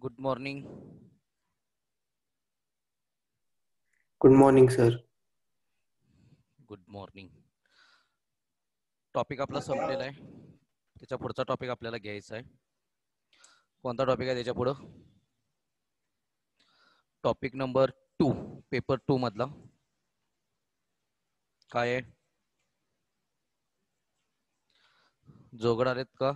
Good morning. Good morning sir. Good morning. Topic आपला संपलेला आहे. त्याच्या पुढचा टॉपिक आपल्याला घ्यायचा आहे. कोणता टॉपिक आहे त्याच्या पुढं? टॉपिक नंबर 2, पेपर 2 मधला काय आहे? जोगड आलेत का?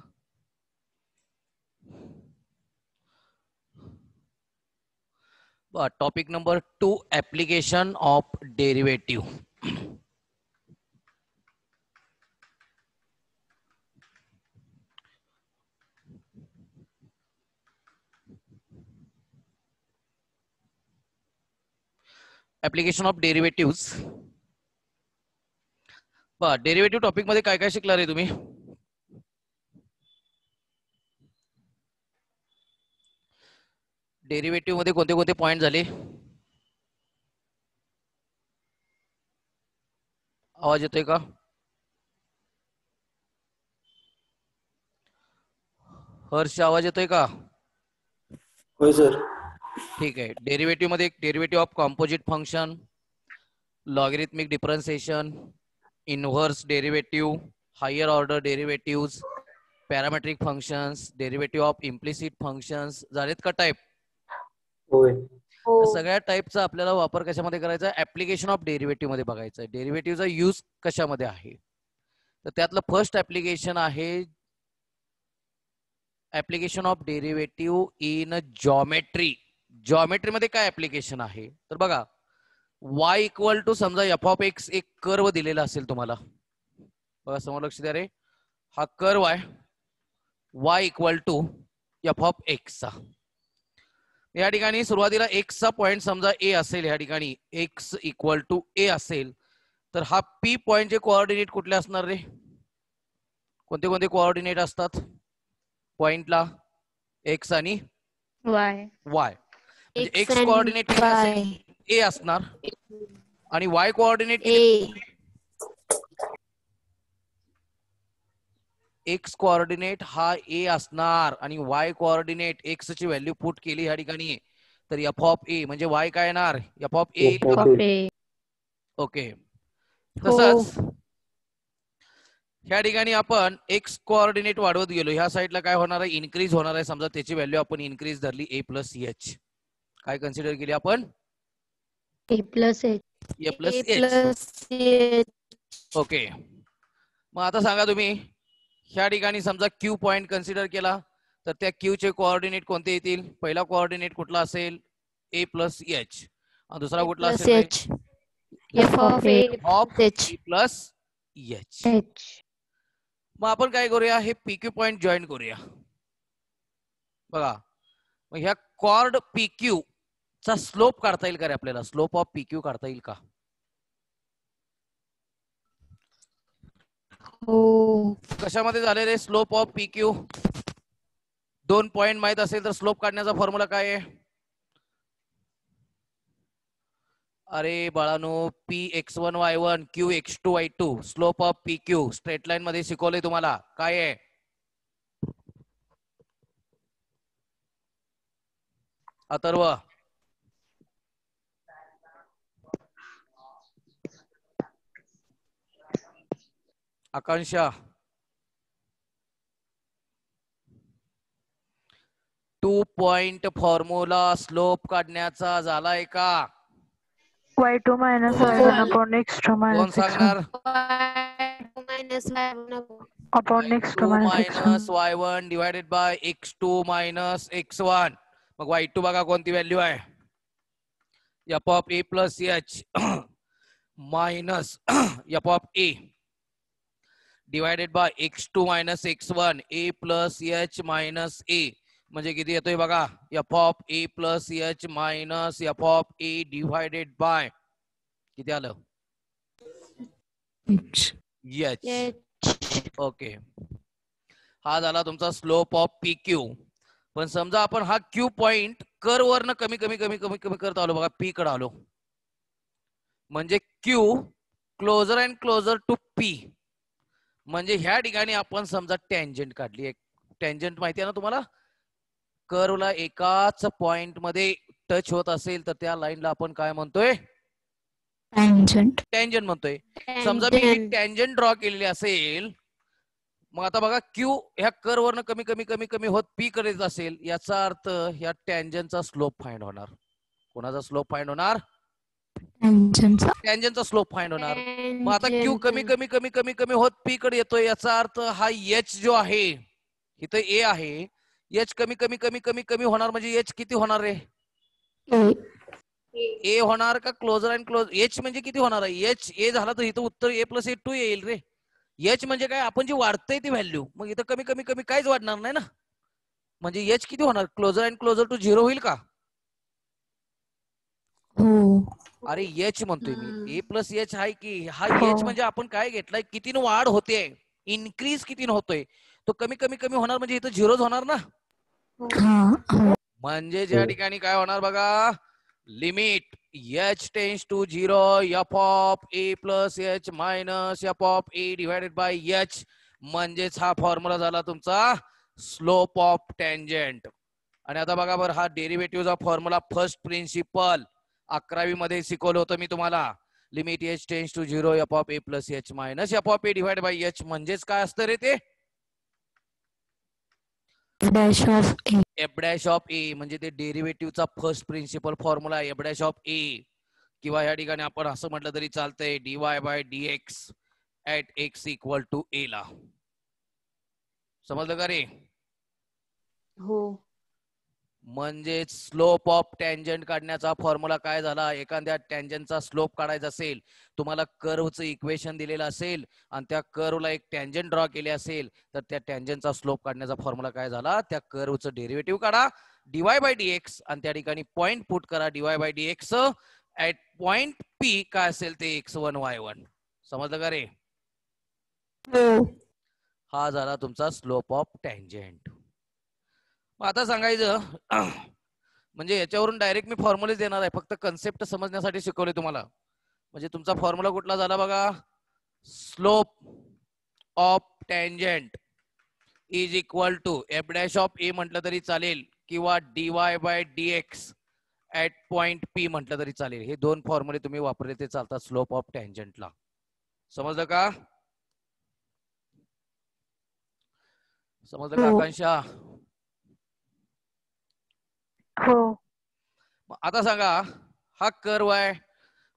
Topic number 2, application of derivative. Application of derivative. Derivative topic मध्ये काय काय शिकला रे तुम्ही? डेरिव्हेटिव्ह मध्ये कोणते कोणते पॉइंट झाले? आवाज येतोय का? हर्ष, आवाज येतोय का? होय सर. ठीक आहे. डेरिव्हेटिव्ह मध्ये derivative of composite function, logarithmic differentiation, inverse derivative, higher order derivative, parametric functions, derivative of implicit functions झालेत का टाइप? होय. सगळ्या टाइपचा आपल्याला वापर कशामध्ये करायचा? ऍप्लिकेशन ऑफ डेरिव्हेटिव्ह मध्ये बघायचा आहे. डेरिव्हेटिव्हचा यूज कशामध्ये आहे? तर त्यातलं फर्स्ट ऍप्लिकेशन आहे application of derivative in geometry. Geometry मध्ये काय ऍप्लिकेशन आहे तर बघा, y इक्वल टू समजा एफ ऑफ एक्स एक कर्व दिलेला असेल तुम्हाला. बघा समोर लक्ष द्या रे, हा कर्व आहे y equal to f of x चा. या ठिकाणी सुरुवातीला एक्स चा पॉइंट समजा ए असेल, या ठिकाणी एक्स इक्वल टू ए असेल, तर हा पी पॉइंटचे कोऑर्डिनेट कुठले असणार रे? कोणते कोणते कोऑर्डिनेट असतात पॉइंटला? एक्स आणि वाय. म्हणजे एक्स कोऑर्डिनेट ए असणार आणि वाय कोऑर्डिनेट एक्स कोऑर्डिनेट हा ए असणार आणि वाय कोऑर्डिनेट एक्स ची व्हॅल्यू पुट केली या ठिकाणी तर एफ ऑफ ए म्हणजे वाय काय येणार? F of A. ओके. तसंच ह्या ठिकाणी आपण एक्स कोऑर्डिनेट वाढवत गेलो, ह्या साईडला काय होणार आहे? इन्क्रीज होणार आहे. समजा त्याची व्हॅल्यू आपण इन्क्रीज धरली ए प्लस एच. काय कन्सिडर केली आपण? ए प्लस एच. ओके. मग आता सांगा तुम्ही, ह्या ठिकाणी समजा क्यू पॉइंट कन्सिडर केला तर त्या क्यू चे कोऑर्डिनेट कोणते येतील? पहिला कोऑर्डिनेट कुठला असेल? ए प्लस एच. दुसरा कुठला असेल? F of A plus H. मग आपण काय करूया, हे पीक्यू पॉइंट जॉईन करूया. बघा, मग ह्या कॉर्ड पीक्यू चा स्लोप काढता येईल का रे आपल्याला? स्लोप ऑफ पीक्यू काढता येईल का? हो. कशामध्ये झाले रे स्लोप ऑफ पीक्यू? दोन पॉइंट माहित असेल तर स्लोप काढण्याचा फॉर्म्युला काय आहे? अरे बाळानो, P x1 y1 Q x2 y2. Slope of PQ straight line मध्ये शिकवलंय तुम्हाला. काय आहे? Atharva, Akanksha, 2 point formula slope काढण्याचा झालाय का? y2 minus y1 upon x2 कोण minus सांगणार? upon x2 minus y1 divided by x2 minus x1. मग y2 बघा कोणती व्हॅल्यू आहे? F of A plus H minus F of A divided by x2 minus x1 A plus H minus A. म्हणजे किती येतोय बघा? F of A plus H minus F of A divided by किती आलं? H. Okay. हा झाला तुमचा slope of P Q. पण समजा आपण हा क्यू पॉइंट कर्व वरनं कमी कमी कमी कमी कमी करत आलो, बघा पी कडे आलो, म्हणजे Q closer and closer to P. म्हणजे ह्या ठिकाणी आपण समजा टँजंट काढली. एक टँजंट माहिती आहे ना तुम्हाला? कर्वला एकाच पॉइंट मध्ये टच होत असेल तर त्या लाईनला आपण काय म्हणतोय? टँजंट. टँजंट म्हणतोय. समजा मी ही टँजंट ड्रॉ केलेली असेल, मग आता बघा क्यू ह्या कर्व वरनं कमी कमी कमी कमी होत पी कडे असेल, याचा अर्थ ह्या टँजंटचा स्लोप फाइंड होणार. कोणाचा स्लोप फाइंड होणार? टँजंटचा स्लोप फाइंड होणार. मग आता क्यू कमी कमी कमी कमी कमी होत पी कडे येतोय, याचा अर्थ हा एच जो आहे, इथं ए आहे, एच कमी कमी कमी कमी कमी होणार, म्हणजे एच किती होणार रे? ए होणार का क्लोजर अँड क्लोज? एच म्हणजे किती होणार आहे? एच ए झाला तर इथं उत्तर ए प्लस ए 2 येईल रे. एच म्हणजे काय? आपण जी वाढतंय ती व्हॅल्यू, मग इथं कमी कमी कमी काहीच वाढणार नाही ना. म्हणजे एच किती होणार? क्लोजर अँड क्लोजर टू 0 होईल का? अरे एच म्हणतोय मी, ए प्लस एच आहे की, हा एच म्हणजे आपण काय घेतलाय, किती वाढ होते, इन्क्रीज किती होतोय, तो कमी कमी कमी होणार, म्हणजे इथं 0 होणार ना. म्हणजे ज्या ठिकाणी काय होणार बघा, limit h tends to 0 f of A plus H minus F of A divided by h, म्हणजेच हा फॉर्म्युला झाला तुमचा स्लोप ऑफ टँजंट. आणि आता बघा बरं, हा डेरिव्हेटिव्हचा फॉर्म्युला फर्स्ट प्रिन्सिपल 11वी मध्ये शिकवलं होतं मी तुम्हाला. Limit h tends to 0 f of A plus H minus F of a divide by h, म्हणजेच काय असतं रे ते? एफ डॅश ऑफ ए, म्हणजे ते डेरिव्हेटिव्हचा first principle formula F dash of A, किंवा या ठिकाणी आपण असं म्हटलं तरी चालतंय, dy by dx at x equal to A ला. समजलं का रे? हो. म्हणजे स्लोप ऑफ टँजंट काढण्याचा फॉर्म्युला काय झाला? एखाद्या टँजंटचा स्लोप काढायचा असेल, तुम्हाला कर्वचं इक्वेशन दिलेलं असेल आणि त्या कर्वला एक टँजंट ड्रॉ केली असेल, तर त्या टँजंटचा स्लोप काढण्याचा फॉर्म्युला काय झाला? त्या कर्वचं डेरिव्हेटिव्ह काढा, डीवाय बाय डीएक्स, आणि त्या ठिकाणी पॉइंट पुट करा, dy by dx at point P काय असेल ते x1 y1. समजलं का रे? हा झाला तुमचा स्लोप ऑफ टँजंट. आता सांगायचं म्हणजे याच्यावरून डायरेक्ट मी फॉर्म्युलेच देणार आहे, फक्त कन्सेप्ट समजण्यासाठी शिकवले तुम्हाला. म्हणजे तुमचा फॉर्म्युला कुठला झाला बघा, slope of tangent is equal to F dash of A म्हटलं तरी चालेल, किंवा dy by dx at point P म्हटलं तरी चालेल. हे दोन फॉर्म्युले तुम्ही वापरले ते चालतात स्लोप ऑफ टँजंटला. समजलं का? समजलं का आकांक्षा? हो. आता सांगा, हा कर्व आहे,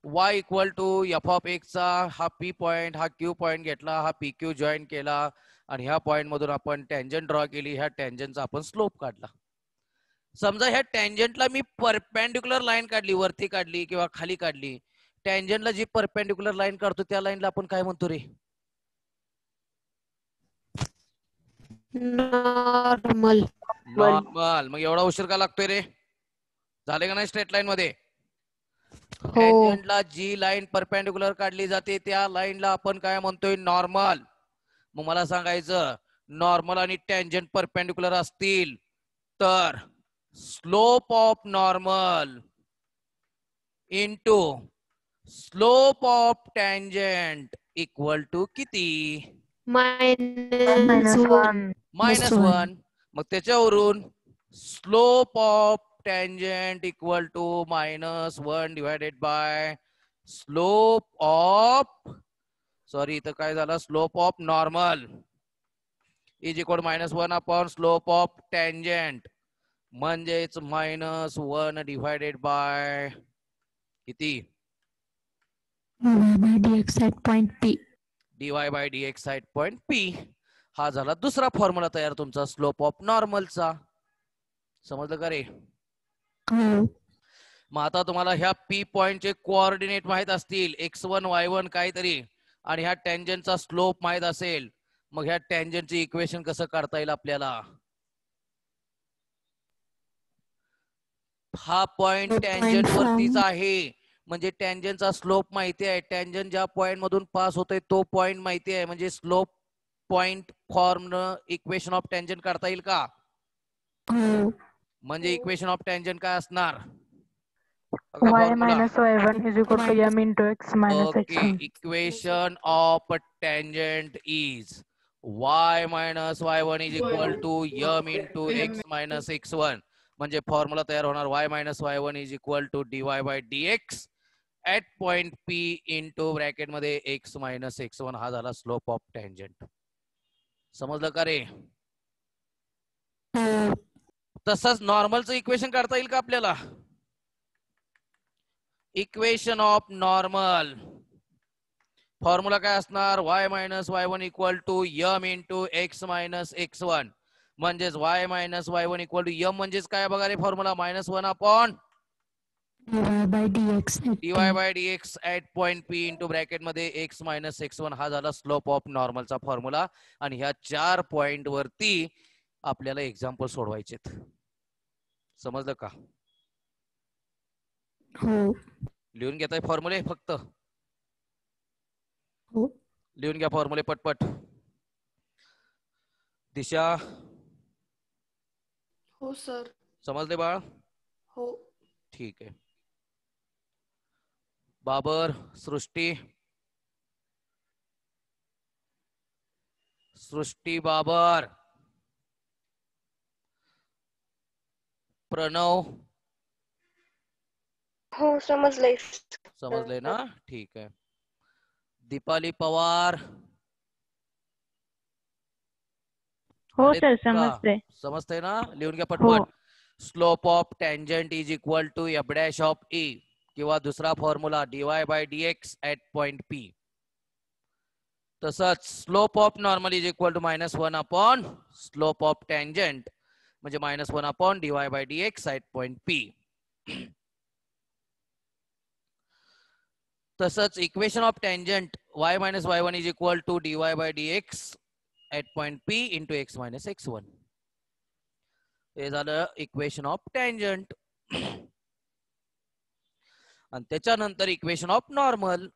y equal to f of x चा हा पी पॉइंट, हा क्यू पॉइंट घेतला, हा पी क्यू जॉईन केला, आणि ह्या पॉइंट मधून आपण टँजंट ड्रॉ केली, ह्या टँजंटचा आपण स्लोप काढला. समजा ह्या टँजंटला मी परपेंडिक्युलर लाईन काढली, वरती काढली किंवा खाली काढली. टँजंटला जी परपेंडिक्युलर लाईन काढतो त्या लाईनला आपण काय म्हणतो रे? नॉर्मल. नॉर्मल. मग एवढा उशीर का लागतोय रे? झाले का नाही स्ट्रेट लाईन मध्ये? हो. टँजंटला जी लाईन परपेंडिक्युलर काढली जाते त्या लाईनला आपण काय म्हणतोय? नॉर्मल. मग मला सांगायचं, नॉर्मल आणि टँजंट परपेंडिक्युलर असतील तर slope of normal into slope of tangent equal to किती? -1. -1. मग त्याच्यावरून slope of tangent equal to -1 divided by slope of, sorry इथं काय झालं, slope of normal is equal -1 upon slope of tangent, म्हणजेच -1 डिवायडेड बाय किती? Dy by dx at point P. हा झाला दुसरा फॉर्म्युला तयार तुमचा स्लोप ऑफ नॉर्मलचा. समजलं का रे? मग आता तुम्हाला ह्या पी पॉइंटचे कोऑर्डिनेट माहित असतील, x1 y1 काहीतरी, आणि ह्या टँजंटचा स्लोप माहित असेल, मग ह्या टँजंटचे इक्वेशन कसं काढता येईल आपल्याला? हा पॉइंट टँजंट वरतीच आहे, म्हणजे टँजंटचा स्लोप माहिती आहे, टँजंट ज्या पॉइंट मधून पास होतोय तो पॉइंट माहिती आहे, म्हणजे slope point form equation of tangent काढता येईल का? म्हणजे इक्वेशन ऑफ टँजंट काय असणार? y minus y1 is equal to m into x minus x1. Equation of tangent is y minus y1 is equal to m into x minus x1. म्हणजे formula तयार होणार y minus y1 is equal to dy by dx at point P into bracket मध्ये x minus x1 हा झाला slope of tangent. समजलं का रे? हो. तसंच नॉर्मलचं इक्वेशन काढता येईल का आपल्याला? इक्वेशन ऑफ नॉर्मल फॉर्म्युला काय असणार? y minus y1 equal to m into x minus x1 म्हणजेच y minus y1 equal to m म्हणजेच काय बघा रे formula -1 upon dy by dx at point P into bracket मध्ये x मायनस x1 हा झाला स्लोप ऑफ नॉर्मलचा फॉर्म्युला. आणि ह्या 4 पॉइंट वरती आपल्याला एक्झाम्पल सोडवायचे. समजलं का? हो. लिहून घेताय फॉर्म्युले फक्त? हो. लिहून घ्या फॉर्म्युले पटपट. दिशा हो सर. समजले बाळ? हो. ठीक आहे. बाबर, सृष्टी, सृष्टी बाबर, प्रणव हो समजलंय. समजले ना? ठीक आहे. दीपाली पवार हो आलेत सर का? समजते. समजतंय ना? लिहून घ्या हो. पटपट. Slope of tangent is equal to f dash of e किंवा दुसरा formula dy by dx at point P. तसंच slope of normal is equal to -1 upon slope of tangent म्हणजे -1 upon dy by dx at point P. तसंच equation of tangent y minus y1 is equal to dy by dx at point P into x minus x1. हे झालं equation of tangent. आणि त्याच्यानंतर equation of normal.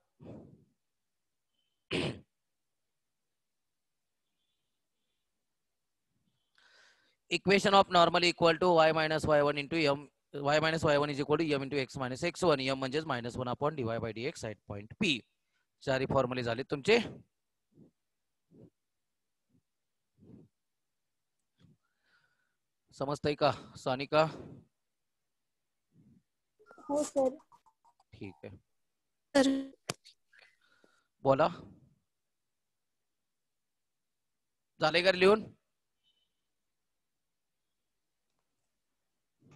Equation of normal equal to y minus y1 into m y minus y1 is equal to m into x minus x1. m म्हणजेच -1 upon dy by dx at point P. चारही फॉर्म्युले झाले तुमचे. समजतंय का सानिका? हो sir. ठीक आहे. Sir बोला. झाले का लिहून?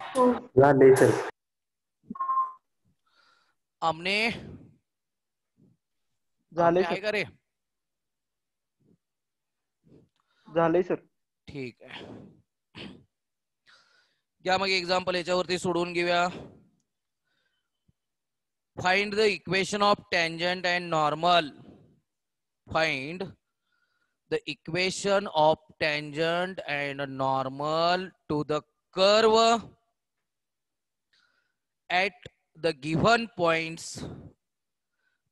हो. झाले सर. आमने झाले आहे सर. का रे? झाले सर. ठीक आहे. घ्या मग एक्झाम्पल याच्यावरती सोडवून घेऊया. Find the equation of tangent and normal. Find the equation of tangent and normal to the curve at the given points.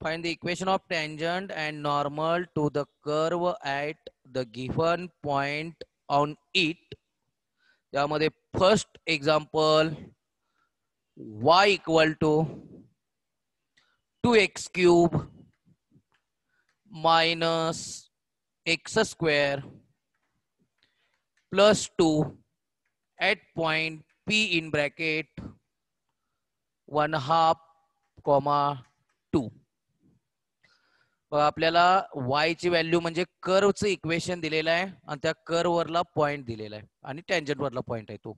Find the equation of tangent and normal to the curve at the given point on it. त्यामध्ये first example y equal to 2x cube minus x square plus 2 at point P in bracket 1/2, 2. आपल्याला y ची value म्हणजे कर्वचं equation दिलेलं आहे आणि त्या curve वरला point दिलेला आहे आणि टँजंट वरला पॉइंट आहे तो.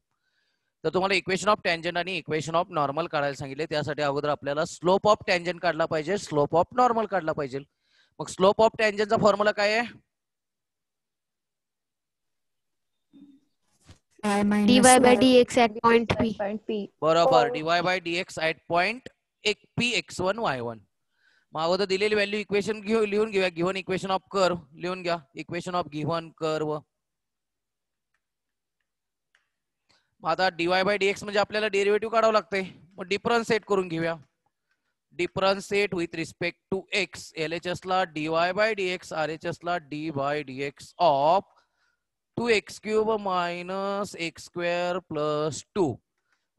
तर तुम्हाला इक्वेशन ऑफ टँजंट आणि इक्वेशन ऑफ नॉर्मल काढायला सांगितले. त्यासाठी अगोदर आपल्याला स्लोप ऑफ टँजंट काढला पाहिजे, स्लोप ऑफ नॉर्मल काढला पाहिजे. मग स्लोप ऑफ टँजंटचा फॉर्म्युला काय आहे? dy by dx at point P. बरोबर. dy by dx at point P x1 y1. मग अगोदर दिलेली व्हॅल्यू इक्वेशन लिहून घेऊया. गिव्हन इक्वेशन ऑफ कर्व लिहून घ्या. Equation of given curve. आता dy बाय dx म्हणजे आपल्याला डेरिव्हेटिव्ह काढावं लागतंय. मग डिफरन्शिएट करून घेऊया. Differentiate with respect to x. LHS ला dy बाय dx, RHS ला d by dx of 2x cube minus x square plus 2.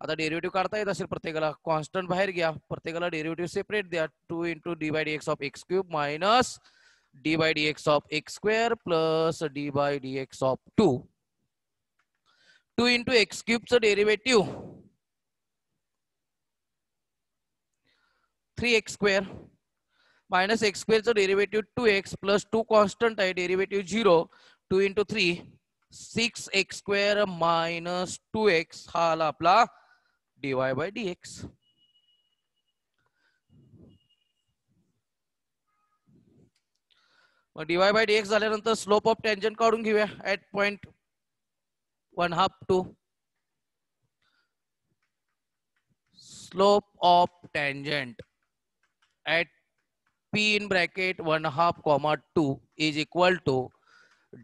आता डेरिव्हेटिव्ह काढता येत असेल प्रत्येकाला. कॉन्स्टंट बाहेर घ्या, प्रत्येकाला डेरिव्हेटिव्ह सेपरेट द्या. 2 into d by dx of x cube minus d by dx of x square plus d by dx of 2. 2 into x क्यूबचं derivative 3x square minus x स्क्वेअरचं डेरिव्हेटिव्ह 2x प्लस 2 कॉन्स्टंट आहे derivative 0 2 इंटू 3 6x square minus 2x हा आला आपला dy by dx. मग dy by dx झाल्यानंतर slope of tangent काढून घेऊया at point 1/2 2. Slope of tangent at p in bracket 1/2 comma 2 is equal to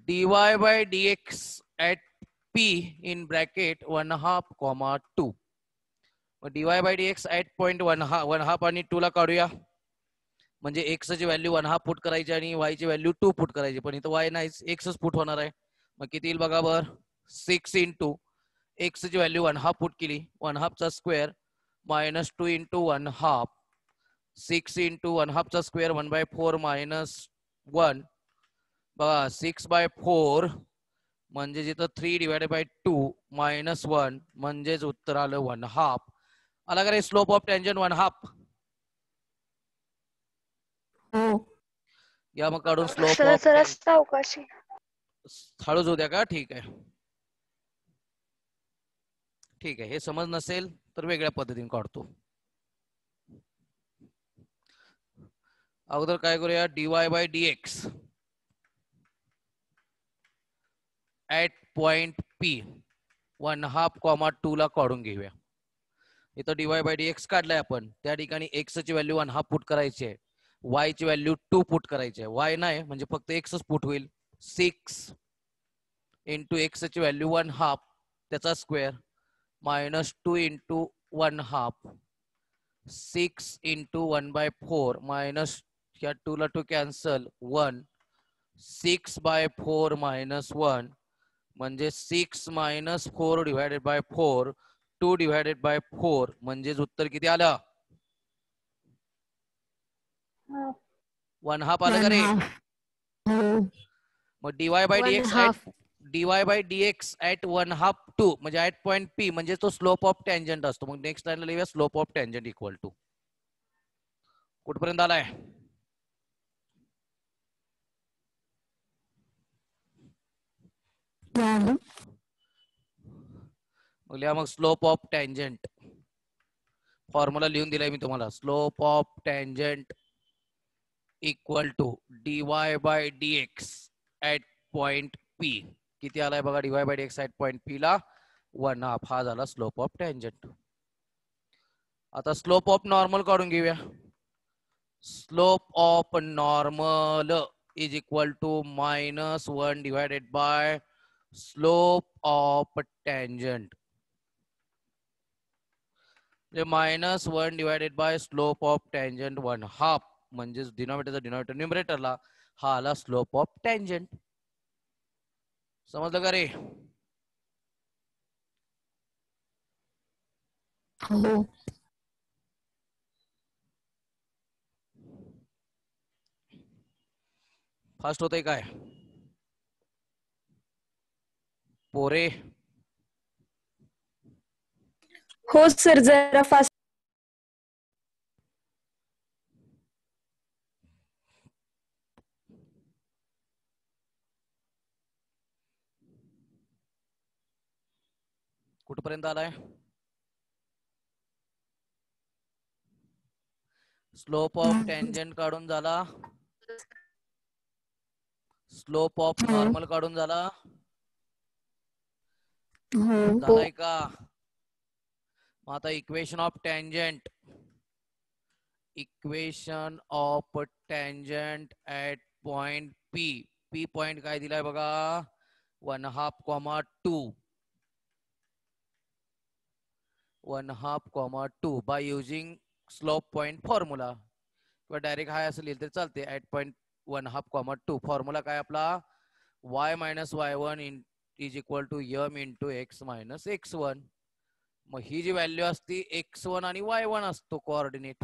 dy by dx at p in bracket 1/2 comma 2. dy by dx at point 1/2 आणि 2 ला काढूया म्हणजे x ची value 1/2 put करायची आणि y ची व्हॅल्यू 2 पुट करायची पण इथं y नाही x च पुट होणार आहे. मग किती येईल बघा बर 6 इंटू x ची व्हॅल्यू 1/2 पुट केली 1/2 चा स्क्वेअर मायनस 2 इंटू 1/2 6 इंटू 1/2 चा स्क्वेअर 1/4 मायनस 1 बघा 6/4 म्हणजे जिथं 3 डिवायडेड बाय 2 मायनस 1 म्हणजेच उत्तर आलं 1/2. आला का रे स्लोप ऑफ टँजंट 1/2. या मग काढून स्लोप सर ऑफ जरा सावकाशी. हळूच होत्या का ठीक आहे ठीक आहे. हे समज नसेल तर वेगळ्या पद्धतीने काढतो. अगोदर काय करूया dy by dx at point p 1/2 comma 2 ला काढून घेऊया. इथं dy बाय dx काढलाय आपण त्या ठिकाणी x ची व्हॅल्यू 1/2 पुट करायची आहे y ची व्हॅल्यू 2 पुट करायची आहे. y नाही म्हणजे फक्त x च पुट होईल 6 इंटू x ची व्हॅल्यू 1/2 त्याचा square minus 2 into 1/2 6 into 1/4 minus या 2 ला 2 कॅन्सल 1 6/4 मायनस 1 म्हणजे 6 minus 4 divided by 4 2 divided by 4 म्हणजेच उत्तर किती आलं 1/2 आलं का रे. मग dy by dx 1/2. dy by dx at 1/2 2 म्हणजे ऍट पॉइंट p म्हणजे तो स्लोप ऑफ टँजंट असतो. मग नेक्स्ट लाईनला लिहूया slope of tangent equal to कुठपर्यंत आलाय मग स्लोप ऑफ टँजंट फॉर्म्युला लिहून दिलाय मी तुम्हाला slope of tangent equal to dy by dx at point p किती आलाय बघा dy by dx at point p ला 1/2 हा झाला स्लोप ऑफ टँजंट. आता स्लोप ऑफ नॉर्मल काढून घेऊया. Slope of normal is equal to -1 divided by slope of tangent म्हणजे -1 divided by slope of tangent 1/2 म्हणजेच डिनॉमिनेटरचा डिनॉमिनेटर न्यूमरेटरला हा आला स्लोप ऑफ टँजंट. समजलं का रे. फास्ट होतंय काय पोरे. हो सर जरा फास्ट. कुठपर्यंत आलाय स्लोप ऑफ टँजंट काढून झाला स्लोप ऑफ नॉर्मल काढून झाला झालाय का. मग आता equation of tangent at point p point काय दिलाय बघा 1/2 2 1/2 by using slope point formula किंवा डायरेक्ट हाय असं लिहिलं तरी चालते ऍट पॉइंट 1/2 फॉर्म्युला काय आपला y minus y1 is equal to m into x minus x1. मग ही जी व्हॅल्यू असती x1 आणि y1 असतो कोऑर्डिनेट.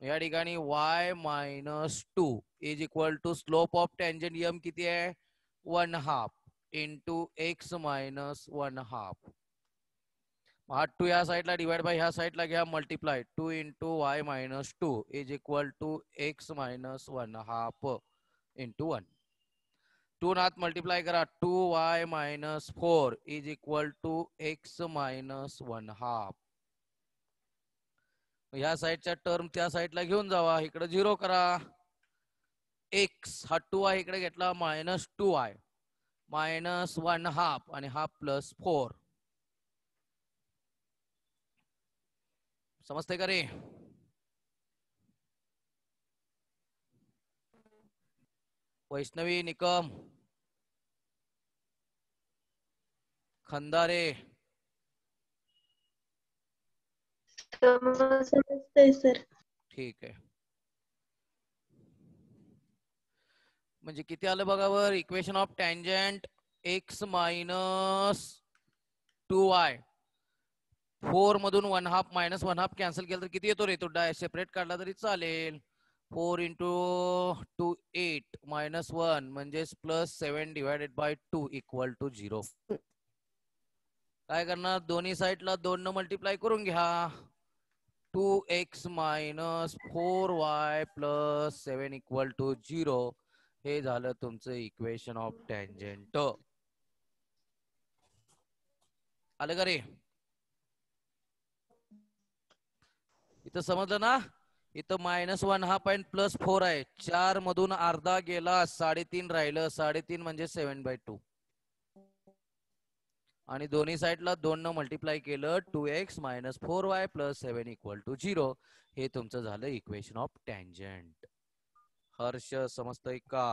या ठिकाणी y minus 2 is equal to slope of tangent m किती आहे 1/2 इंटू एक्स मायनस 1/2. हा 2 या साईडला डिवाइड बाय ह्या साईडला घ्या multiply 2 into y minus 2 is equal to x minus 1/2 into 1. 2 नात मल्टिप्लाय करा 2y minus 4 is equal to x minus 1/2. ह्या साईडच्या टर्म त्या साईडला घेऊन जावा, इकडे 0 करा. एक्स हा 2y इकडे घेतला मायनस 2y मायनस 1/2 आणि हा प्लस 4. समजते का रे? वैष्णवी, निकम, खंदारे, समजतंय सर. ठीक आहे. म्हणजे किती आलं बघा वर, equation of tangent x minus 2y 4 मधून 1/2 मायनस 1/2 कॅन्सल केलं तर किती येतो रे? तो सेपरेट काढला तरी चालेल. 4 इंटू 2 8 मायनस 1 म्हणजेच plus 7 divided by 2 equal to 0. काय करणार, दोन्ही साईडला 2 न मल्टिप्लाय करून घ्या. 2x minus 4y plus 7 equal to 0. हे झालं तुमचं इक्वेशन ऑफ टँजंट. आलं का रे? इथं समजलं ना? इथं मायनस 1/2 आणि प्लस 4 आहे. 4 मधून अर्धा गेला 3.5 राहिलं. 3.5 म्हणजे 7/2 आणि दोन्ही साईडला 2 न मल्टिप्लाय केलं 2x minus 4y plus 7 equal to 0. हे तुमचं झालं इक्वेशन ऑफ टँजंट. हर्ष, समजतंय का?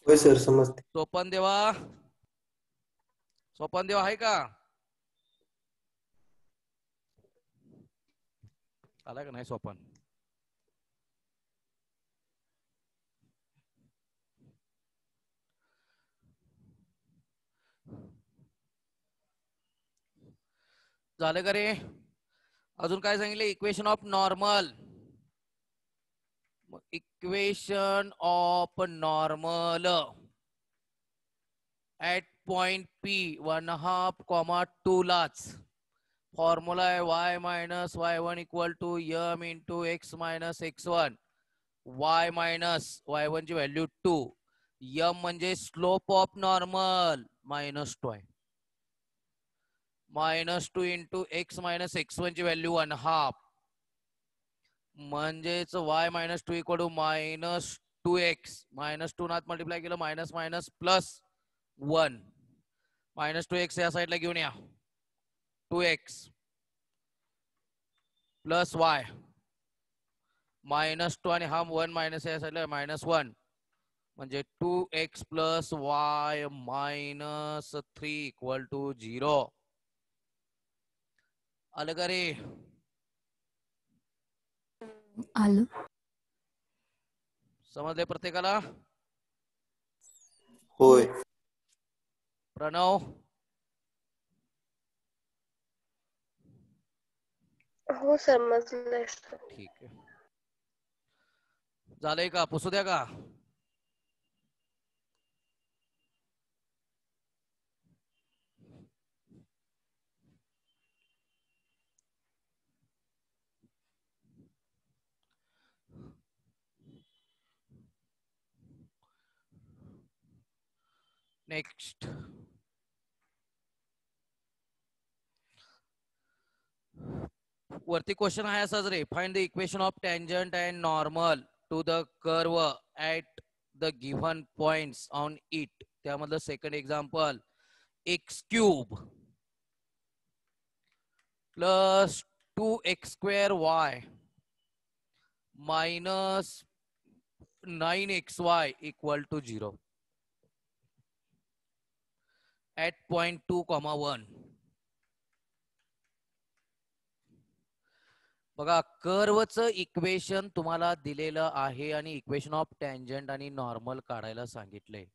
होय सर, समजते. सोपन देवा, सोपन देवा आहे का? आला का नाही सोपन? झालं का रे? अजून काय सांगितलं? Equation of normal. Equation of normal at point P 1/2, 2 लाच फॉर्म्युला आहे y minus y1 equal to m into x minus x1. y minus y1 ची व्हॅल्यू 2. m म्हणजे स्लोप ऑफ नॉर्मल मायनस 2 आहे. Minus 2 into x minus x1 ची value 1/2 म्हणजेच y minus 2 equal to minus 2x. Minus 2 नात multiply केलं minus minus plus 1. Minus 2x या साईडला घेऊन या. 2x प्लस y मायनस 2 आणि हा 1 मायनस या साईडला मायनस 1 म्हणजे 2x plus y minus 3 equal to 0. आलं का रे? आलं. समजले प्रत्येकाला? होय. प्रणव, हो समजलंय सर. ठीक आहे. झालंय का? पुसू द्या का? नेक्स्ट. वरती क्वेश्चन आहे असाच रे. Find the equation of tangent and normal to the curve at the given points on it. त्यामधलं second example, x cube plus 2x² minus 9xy equal to 0 at point 2, 1. बघा, कर्वचं इक्वेशन तुम्हाला दिलेलं आहे आणि इक्वेशन ऑफ टँजंट आणि normal काढायला सांगितलंय.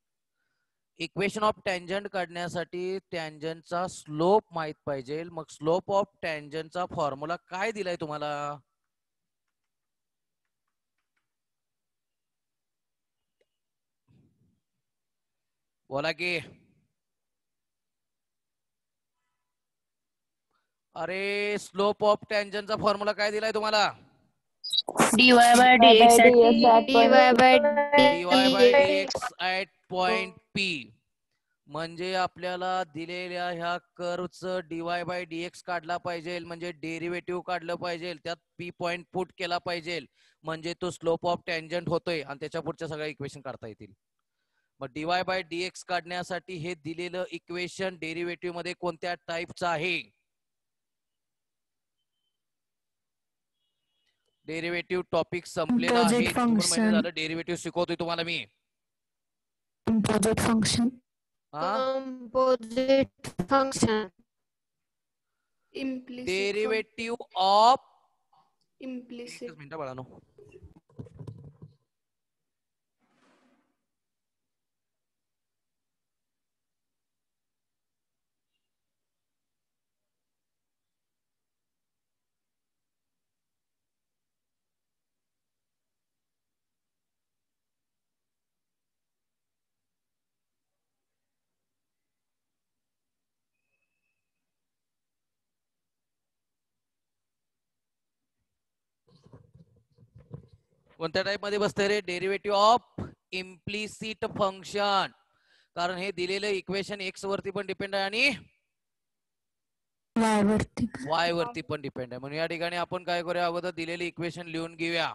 इक्वेशन ऑफ टँजंट काढण्यासाठी टँजंटचा स्लोप माहित पाहिजे. मग स्लोप ऑफ टँजंटचा फॉर्म्युला काय दिलाय तुम्हाला? बोला की. अरे स्लोप ऑफ टँजंटचा फॉर्म्युला काय दिलाय तुम्हाला? dy by dx at dy by dy by dx. dx at point P. म्हणजे आपल्याला दिलेल्या ह्या कर्वचं dy बाय dx काढला पाहिजे, म्हणजे डेरिव्हेटिव्ह काढलं पाहिजे, त्यात पी पॉइंट पुट केला पाहिजे, म्हणजे तो स्लोप ऑफ टँजंट होतोय आणि त्याच्या पुढच्या सगळ्या इक्वेशन काढता येतील. मग dy बाय dx काढण्यासाठी हे दिलेलं इक्वेशन डेरिव्हेटिव्ह मध्ये कोणत्या टाईपचं आहे? डेरिव्हेटिव्ह टॉपिक संपलेला आहे. Composite 2 महिने function. झालं डेरिव्हेटिव्ह शिकवतोय तुम्हाला मी. Composite function. Composite function. Implicit. Derivative of Implicit. एकच मिनिट बाळानो. कोणत्या टाइप मध्ये बसतंय रे? Derivative of implicit function. कारण हे दिलेलं इक्वेशन एक्स वरती पण डिपेंड आहे आणि Y वरती. वाय वरती पण डिपेंड आहे. म्हणून या ठिकाणी आपण काय करूया, अगोदर दिलेले इक्वेशन लिहून घेऊया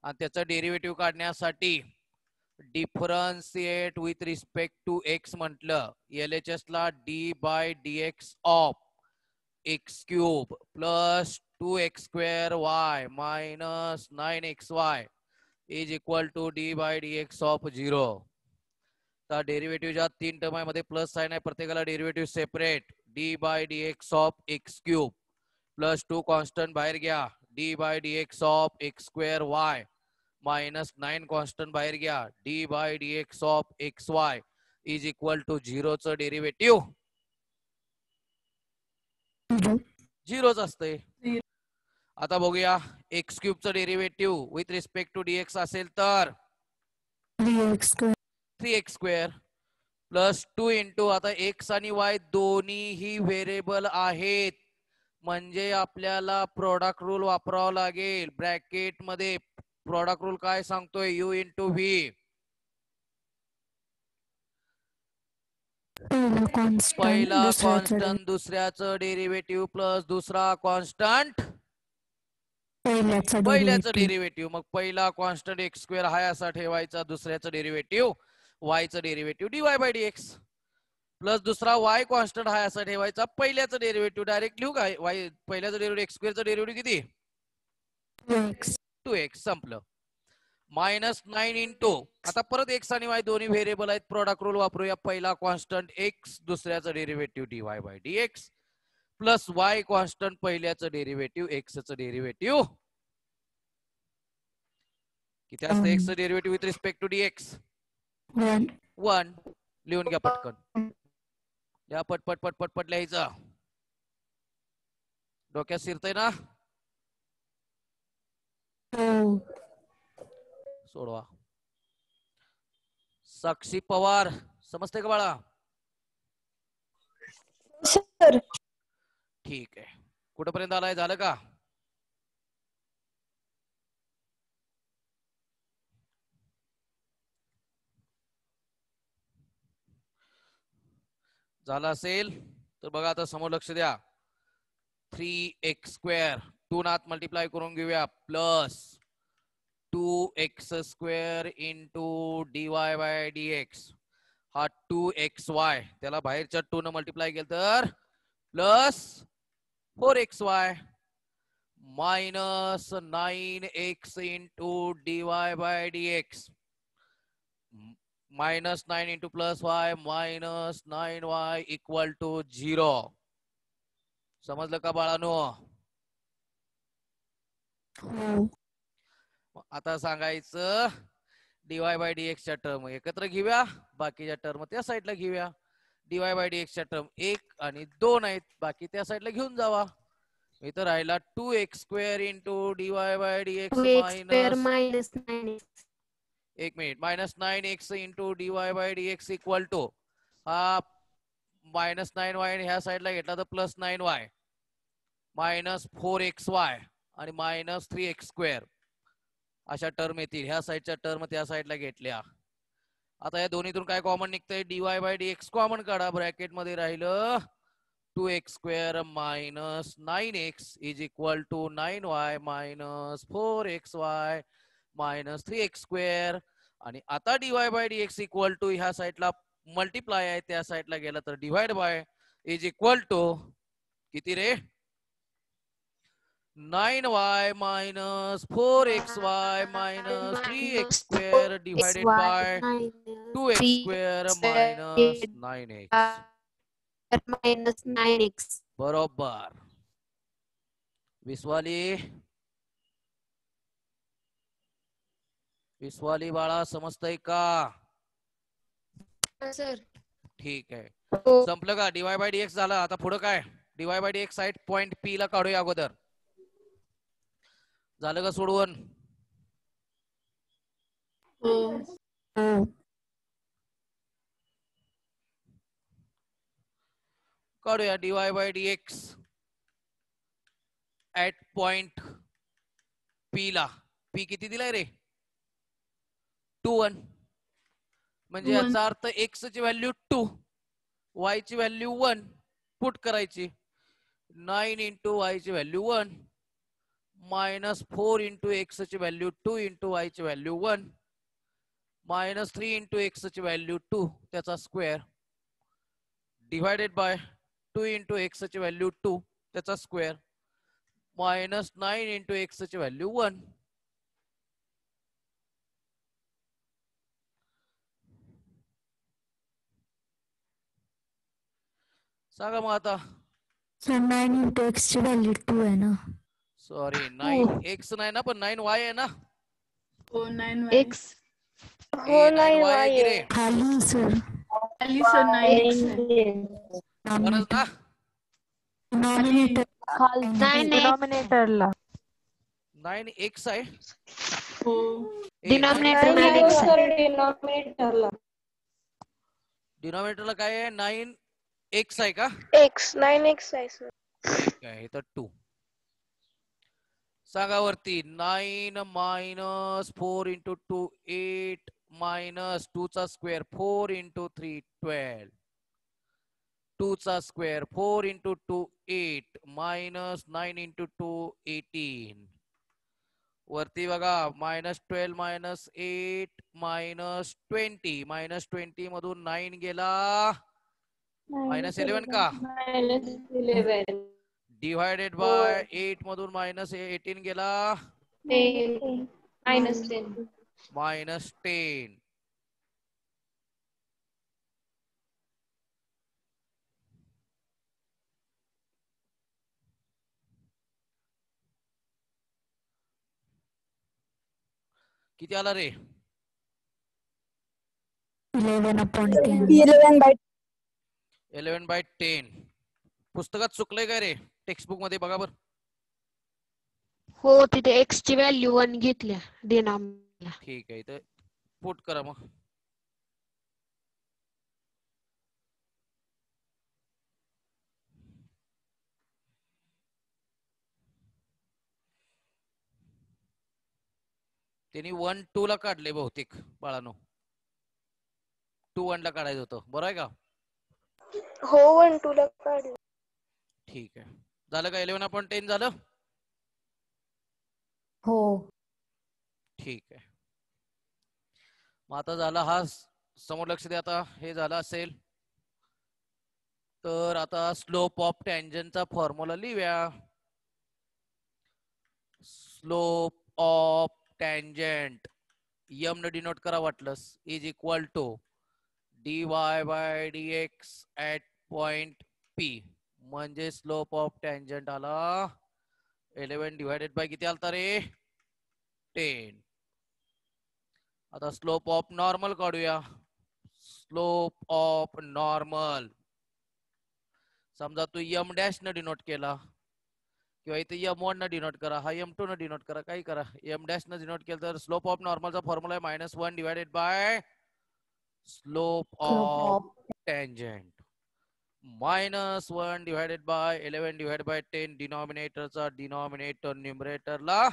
आणि त्याचं डेरिव्हेटिव्ह काढण्यासाठी differentiate with respect to x म्हटलं, LHS ला d by dx of x cube plus 2x² y minus 9xy is equal to d by dx of 0. तर डेरिव्हेटिव्ह ज्या 3 टर्म आहे मध्ये प्लस साइन आहे, प्रत्येकाला derivative separate. D by dx of x cube plus 2 constant बाहेर घ्या, d by dx of x² y minus 9 constant बाहेर घ्या, d by dx of xy is equal to 0 चं डेरिव्हेटिव्ह 0च असते. आता बघूया एक्स क्यूब चं derivative with respect to dx असेल तर 3x² प्लस 2 इंटू, आता x आणि y दोन्हीही व्हेरिएबल आहेत, म्हणजे आपल्याला प्रोडक्ट रूल वापरावा लागेल. ब्रॅकेट मध्ये प्रोडक्ट रूल काय सांगतोय? u into v. पहिला कॉन्स्टंट दुसऱ्याचं डेरिव्हेटिव्ह प्लस दुसरा कॉन्स्टंट पहिल्याचं डेरिव्हेटिव्ह. मग पहिला कॉन्स्टंट x² हा असा ठेवायचा, दुसऱ्याचं डेरिव्हेटिव्ह y चं derivative dy by dx plus दुसरा y कॉन्स्टंट हा असा ठेवायचा, पहिल्याचं डेरिव्हेटिव्ह डायरेक्ट लिहू का? y पहिल्याचं डेरिव्हेटिव्ह x² चं डेरिव्हेटिव्ह किती? 2x. संपलं. मायनस 9 इंटू, आता परत x आणि y दोन्ही व्हेरिएबल आहेत, प्रोडक्ट रूल वापरूया. पहिला कॉन्स्टंट x, दुसऱ्याचं derivative dy by dx plus y constant, पहिल्याचं डेरिव्हेटिव्ह x चं डेरिव्हेटिव्ह किती असतं? x चं derivative with respect to dx 1. लिहून घ्या पटकन, या पटपट पटपट पट लिहायचं. डोक्यात शिरतय ना? सोडवा. साक्षी पवार समजते का बाळा? सर. ठीक आहे. कुठपर्यंत आलाय? झालं का? झालं असेल तर बघा, आता समोर लक्ष द्या. 3x² 2 नात मल्टिप्लाय करून घेऊया, plus 2x² into dy by dx. हा 2xy, त्याला बाहेरच्या 2 न मल्टिप्लाय केलं तर plus 4xy minus 9x into dy by dx minus 9 into plus y minus 9y equal to 0. समजलं का बाळानो? आता सांगायचं dy बाय dx च्या टर्म एकत्र घेऊया, बाकीच्या टर्म त्या साईडला घेऊया. dy बाय dx च्या टर्म 1 आणि 2 आहेत, बाकी त्या साईडला घेऊन जावा. इथं राहिला 2x² into dy by dx minus एक minute, -9x into dy/dx equal to हा -9y ह्या साईडला घेतला तर +9y -4xy आणि -3x². अशा टर्म येतील. ह्या साईडच्या टर्म त्या साईडला घेतल्या. आता या दोन्हीतून काय कॉमन निघतंय, dy/dx कॉमन काढा. ब्रॅकेट मध्ये राहिलं 2x² -9x is equal to 9y -4xy -3x². आणि आता dy/dx इक्वल टू ह्या साईडला मल्टिप्लाय आहे, त्या साईडला गेला तर divide by is equal to किती रे, 9y -4xy -3x² divided by 2x² -9x. -9x. बरोबर. विश्वाली बाळा समजतंय का? सर ठीक आहे. हो. संपलं का? dy/dx झालं. आता पुढे काय, dy/dx साईड पॉइंट P ला काढूया अगोदर. झालं का सोडवून? काढूया dy/dx ऍट पॉइंट P ला. P किती दिलाय रे? 2 1. म्हणजे याचा अर्थ x ची व्हॅल्यू 2, y ची व्हॅल्यू 1 पुट करायची. 9 इंटू y ची व्हॅल्यू 1 -4 इंटू x ची व्हॅल्यू 2 इंटू y ची व्हॅल्यू 1 -3 इंटू x ची व्हॅल्यू 2 त्याचा square divided by 2 into x ची व्हॅल्यू 2 त्याचा स्क्वेअर -9 इंटू x ची व्हॅल्यू 1. सांगा मग आता. सर 9 इंटू एक्स ची व्हॅल्यू 2 आहे ना. सॉरी 9x नाही ना, पण 9y आहे ना. X. हो 9y आहे की रे. खाली सर बरंच ना. Denominator 9x. डिनॉमिनेटरला 9x आहे. Denominator 9x. डिनॉमिनेटरला काय आहे, 9x आहे का? x 9x आहे सर. ठीक आहे, तर 2. सांगा वरती. 9 -4 इंटू 2 8 -2 चा स्क्वेअर 4 इंटू 3 12 2 चा स्क्वेअर 4 इंटू 2 8 -9 इंटू 2 18. वरती बघा -12 -8 -20 -20 मधून 9 गेला -11 का? डिवायडेड बाय 8 मधून -18 गेला -10. किती आला रे? 11/10. पुस्तकात चुकलंय काय रे? टेक्स्टबुक मध्ये बघा बर. हो तिथे x ची व्हॅल्यू 1 घेतल्या डिनॉमिनेटरला. ठीक आहे, इथे पुट करा मग. त्यांनी 1 2 ला काढले बहुतेक बाळानो. 2 1 ला काढायचं होतं, बरं आहे का? हो 1 2 ला काढलं. ठीक आहे. झालं का? 11/10 झालं. हो. ठीक आहे. मग आता झाला हा, समोर लक्ष द्या. आता हे झालं असेल तर आता स्लोप ऑफ टँजंटचा फॉर्म्युला लिहूया. स्लोप ऑफ टँजंट m न डिनोट करा वाटलंस, is equal to dy/dx at point P. म्हणजे स्लोप ऑफ टँजंट आला 11 डिवायडेड बाय किती आलता रे? 10. आता स्लोप ऑफ नॉर्मल काढूया. स्लोप ऑफ नॉर्मल समजा तू m डॅश न डिनोट केला किंवा इथे M1 न डिनोट करा, हा M2 न डिनोट करा, काही करा. M डॅश न डिनोट केलं तर स्लोप ऑफ नॉर्मलचा फॉर्म्युला आहे -1 divided by slope of tangent. -1 divided by 11 divided by 10. डिनॉमिनेटरचा डिनॉमिनेटर न्यूमरेटरला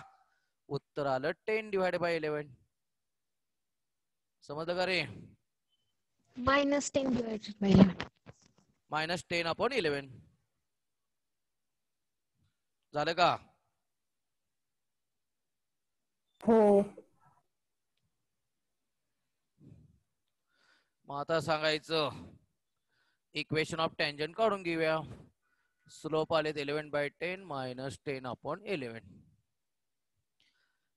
उत्तर आलं 10 डिवायडेड बाय 11. समजलं का रे? -10 divided by 11. -10/11 झालं का? हो. मग आता सांगायचं इक्वेशन ऑफ टँजंट काढून घेऊया. स्लोप आलेत 11/10 -10/11.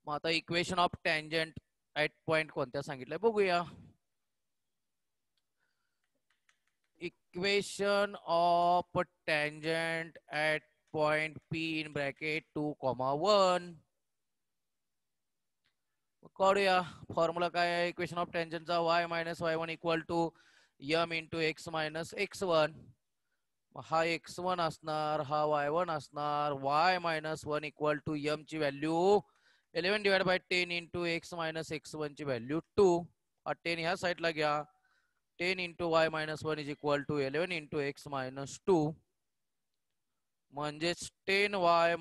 मग आता equation of tangent at point कोणत्या सांगितलंय बघूया. Equation of tangent at point P in bracket 2,1 काढूया. फॉर्म्युला काय आहे इक्वेशन ऑफ टँजंटचा? y - y1 equal to m into x - x1. हा x1 असणार, हा y1 असणार. y - 1 इक्वल टू m ची value 11 divide by 10 into x - x1 ची व्हॅल्यू 2. 10 ह्या साईडला घ्या. 10 into y - 1 is equal to 11 into x - 2. म्हणजेच 10y -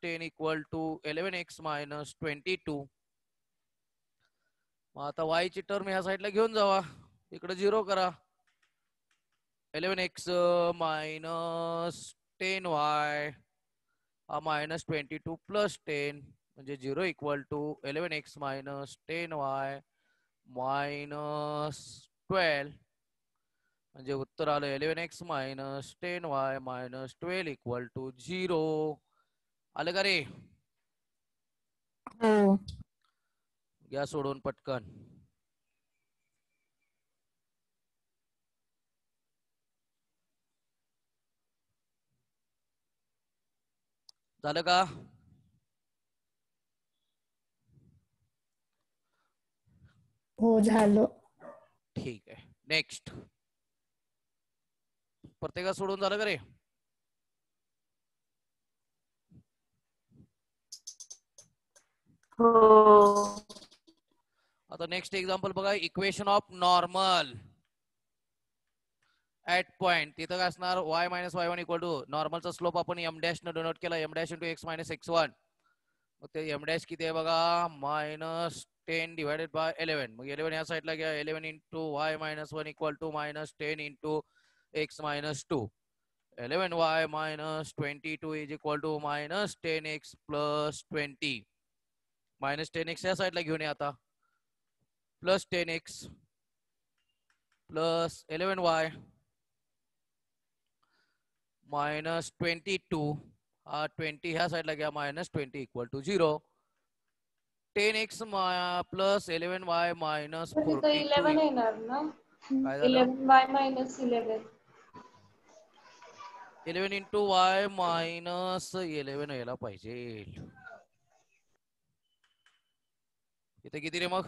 10 इक्वल टू 11x - 22. मग आता y ची टर्म ह्या साईडला घेऊन जावा, इकडे 0 करा. 11x - 10y हा -22 प्लस 10 म्हणजे 0 इक्वल टू 11x - 10y -12 म्हणजे उत्तर आलं 11x - 10y -12 इक्वल टू 0. आलं का रे? हो. घ्या सोडून पटकन. झालं का? हो झालं. ठीक आहे. नेक्स्ट. प्रत्येका सोडून झालं का रे? हो. आता नेक्स्ट एक्झाम्पल बघा. Equation of normal at point. तिथं काय असणार? y - y1 इक्वल टू नॉर्मलचा स्लोप आपण m डॅश न डिनोट केला, m dash into x - x1. मग ते m डॅश किती आहे बघा? -10 डिवायडेड बाय 11. मग 11 ह्या साईडला घ्या. 11 into y - 1 equal to -10 into x - 2. 11y - 22 is equal to -10x plus 20. -10x या साईडला घेऊन या आता. Plus 10x plus 11y -22. 20 ह्या साईडला घ्या. -20 equal to 0. 10x plus 11y minus 42. 11 येणार ना? काय झालं? 11y minus 11. 11 into y minus 11 यायला पाहिजे. इथे किती रे मग?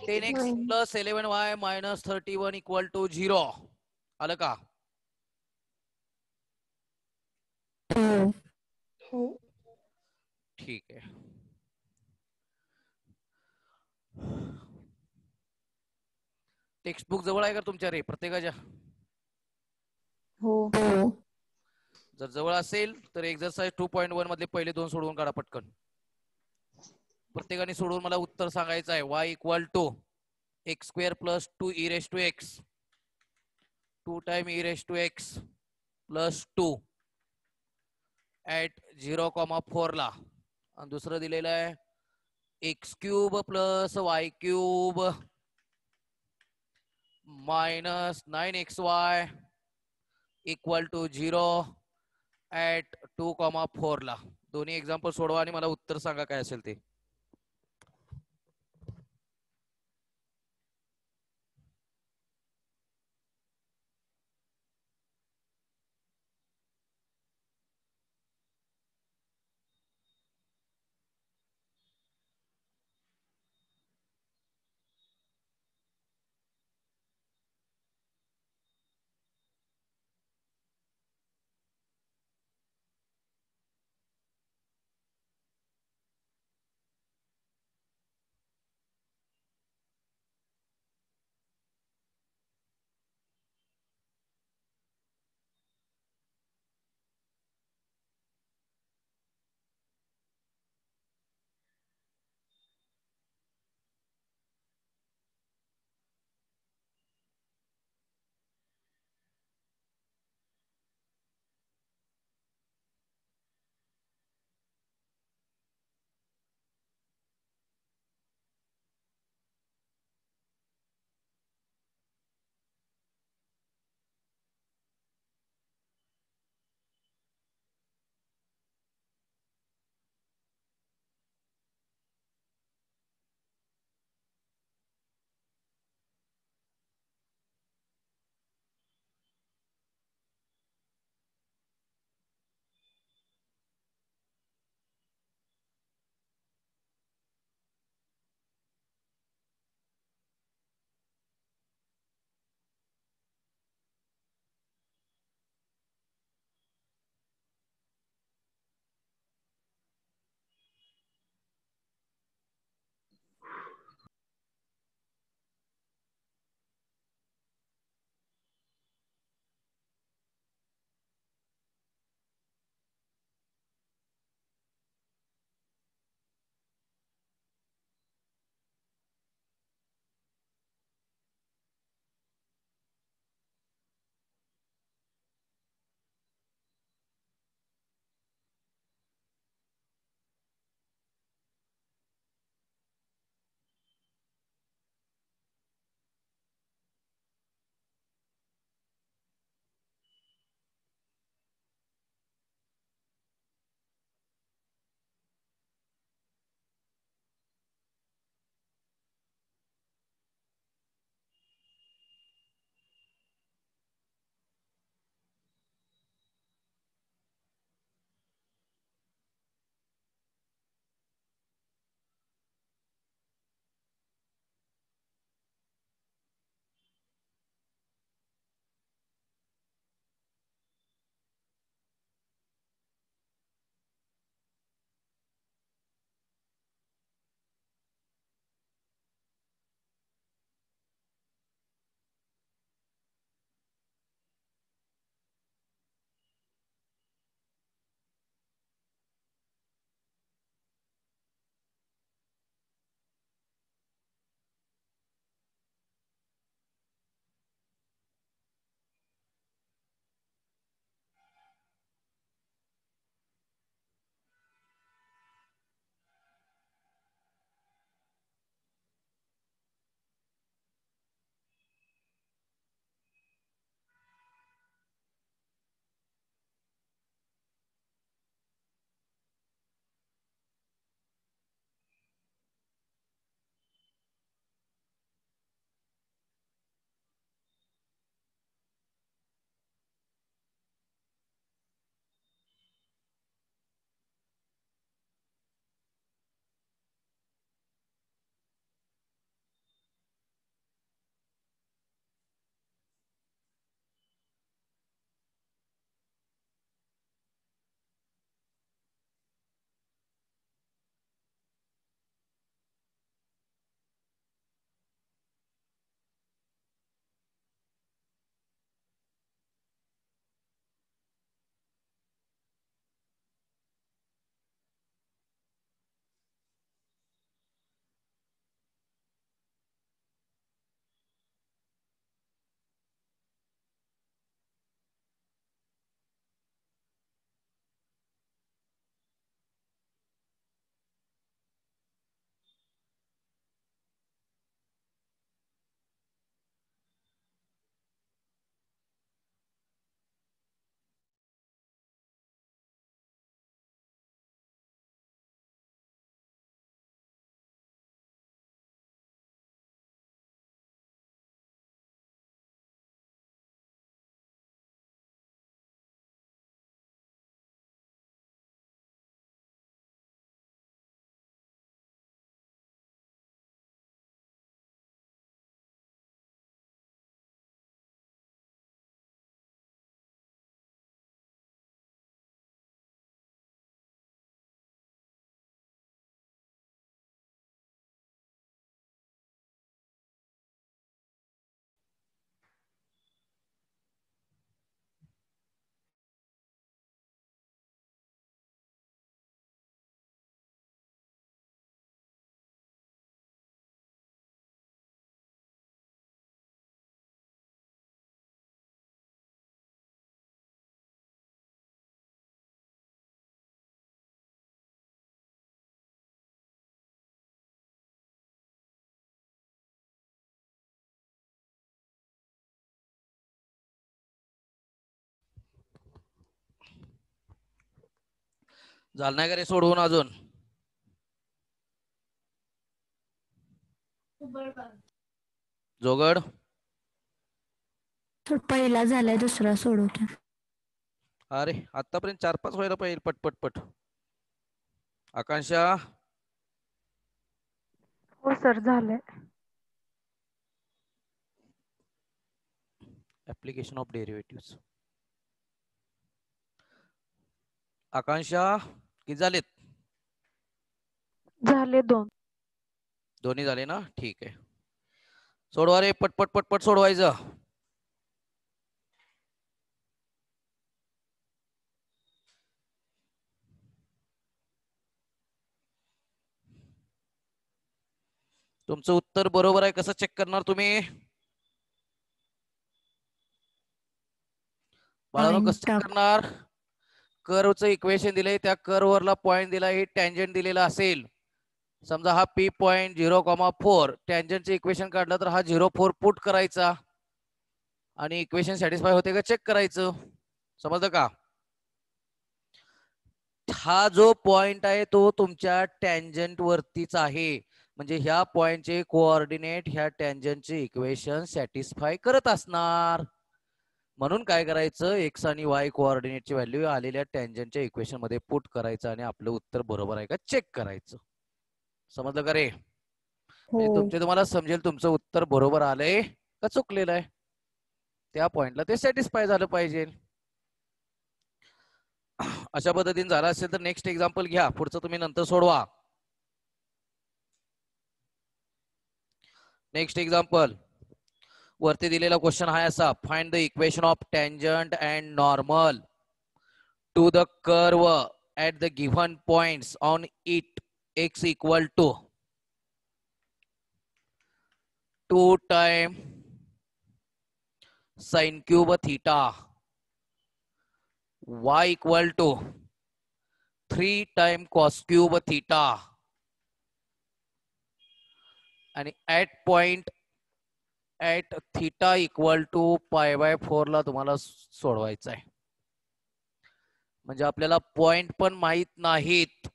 10x plus 11y minus 31 equal to 0. आलं का? हो. ठीक आहे. टेक्स्टबुक जवळ आहे का तुमच्या रे प्रत्येकाच्या? हो. जर जवळ असेल तर एक्सरसाइज 2.1 मधले पहिले 2 सोडवून काढा पटकन. प्रत्येकाने सोडवून मला उत्तर सांगायचं आहे. y equal to x² plus 2 e raise to x 2 time e raise to x plus 2 at 0,4 ला. आणि दुसरं दिलेलं आहे x³ plus y³ minus 9xy equal to 0 at 2,4 ला. दोन्ही एक्झाम्पल सोडवा आणि मला उत्तर सांगा काय असेल ते. झालं नाही का रे सोडवून अजून? जोगड पहिला झालाय, दुसरा सोडवतो. अरे आतापर्यंत 4-5 व्हायला पाहिजे पट पट. आकांक्षा हो सर झालंय. Application of derivative. आकांक्षा किती झालेत? झाले 2. दोन्ही झाले ना? ठीक आहे. सोडवा रे पट सोडवायचं. तुमचं उत्तर बरोबर आहे कसं चेक करणार तुम्ही? बाळांनो कसं चेक करणार? कर्वचं इक्वेशन दिलंय, त्या कर्ववरला पॉइंट दिलाय, टँजंट दिलेला असेल. समजा हा P पॉइंट 0,4 टँजंटचे इक्वेशन काढलं तर हा 0,4 पुट करायचा आणि इक्वेशन सॅटिस्फाय होते का चेक करायचं. समजलं का? हा जो पॉइंट आहे तो तुमच्या टँजंट वरतीच आहे, म्हणजे ह्या पॉइंटचे कोऑर्डिनेट ह्या टँजंटचे इक्वेशन सॅटिस्फाय करत असणार. म्हणून काय करायचं, एक्स आणि वाय कोऑर्डिनेटची व्हॅल्यू आलेल्या टँजंटच्या इक्वेशन मध्ये पुट करायचं आणि आपलं उत्तर बरोबर आहे का चेक करायचं. समजलं का रे? तुमचे तुम्हाला समजेल तुमचं उत्तर बरोबर आलंय का चुकलेलं आहे. त्या पॉइंटला ते सॅटिस्फाय झालं पाहिजे. अशा पद्धतीने झालं असेल तर नेक्स्ट एक्झाम्पल घ्या, पुढचं तुम्ही नंतर सोडवा. नेक्स्ट एक्झाम्पल वरती दिलेला क्वेश्चन आहे असा, find the equation of tangent and normal to the curve at the given points on it x equal to 2 time sine cube theta, y equal to 3 time cos cube theta आणि at point at theta equal to π/4 ला तुम्हाला सोडवायचं आहे. म्हणजे आपल्याला point पण माहित नाहीत.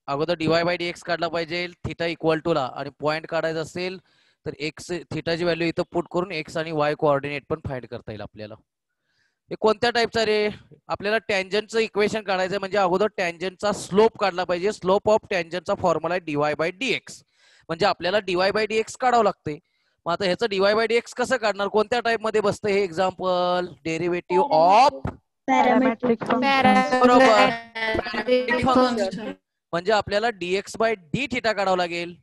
अगोदर dy/dx काढला पाहिजे थीटा इक्वल टू ला, आणि पॉइंट काढायचा असेल तर एक्स थीटाची व्हॅल्यू इथं पुट करून एक्स आणि वाय कोऑर्डिनेट पण फाइंड करता येईल आपल्याला. हे कोणत्या टाइपचा रे? आपल्याला टँजंटचं इक्वेशन काढायचं म्हणजे अगोदर टँजंटचा स्लोप काढला पाहिजे. स्लोप ऑफ टँजंटचा फॉर्म्युला आहे dy/dx, म्हणजे आपल्याला dy/dx काढावं लागते. मग आता ह्याचं dy/dx कसं काढणार? कोणत्या टाइप मध्ये बसतं हे एक्झाम्पल? डेरिव्हेटिव्ह ऑफ पॅरामेट्रिक बरोबर पॅरामेट्रिक फंक्शन. म्हणजे आपल्याला dx/d थीटा काढावं लागेल,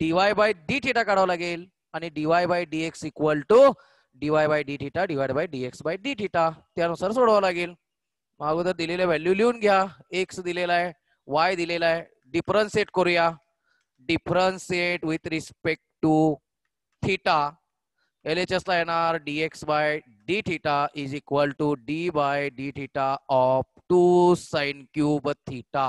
dy/d थीटा काढावं लागेल आणि dy/dx equal to dy/d theta divide by dx/d theta. त्यानुसार सोडवावं लागेल. अगोदर दिलेल्या व्हॅल्यू लिहून घ्या. एक्स दिलेला आहे, वाय दिलेला आहे. डिफरन्शिएट करूया. Differentiate with respect to theta. LHS ला येणार dx/d theta is equal to d/d theta of 2 sine cube theta.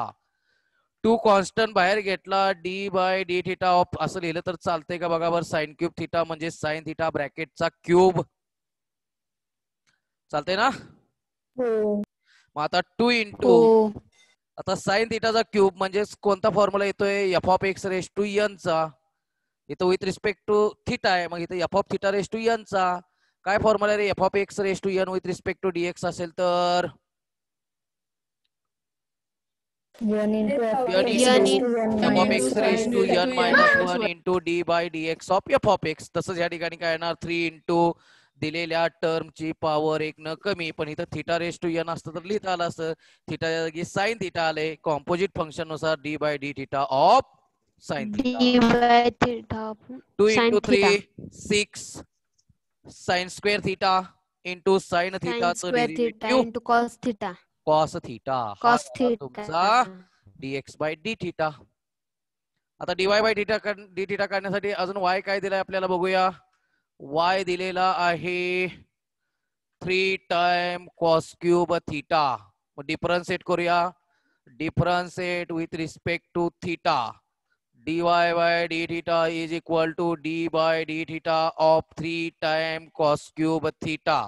2 constant बाहेर घेतला, d/d थीटा ऑफ असं लिहिलं तर चालतंय का बघा बरं? साइन क्यूब थीटा म्हणजे साइन थीटा ब्रॅकेटचा क्यूब. चालतंय ना? मग आता 2 इंटू आता साइन थीटाचा क्यूब म्हणजे कोणता फॉर्म्युला येतोय? f(x)n चा. इथं विथ रिस्पेक्ट टू थीटा आहे, मग इथं f(θ)n चा काय फॉर्म्युला रे? f(x)n with respect to dx असेल तर 1 into f(x)n minus 1 into d/dx of f(x). तसंच या ठिकाणी काय येणार? 3 इंटू दिलेल्या टर्मची पॉवर 1 न कमी, पण इथं θ(n) असतं तर लिहिता आलं असतं. थीटाच्या जागी साइन थीटा आले. कॉम्पोजिट फंक्शन नुसार d/d theta of sine theta. 2 into 3 6 sine square theta into sine theta into cos theta. Cos theta हा तुमचा dx/d थीटा. आता dy/d थीटा काढण्यासाठी अजून y काय दिलाय आपल्याला बघूया. y दिलेला आहे 3 टाइम कॉस क्यूब थीटा. मग डिफरन्शिएट करूया. Differentiate with respect to theta. dy/d theta is equal to d/d theta of 3 time cos cube theta.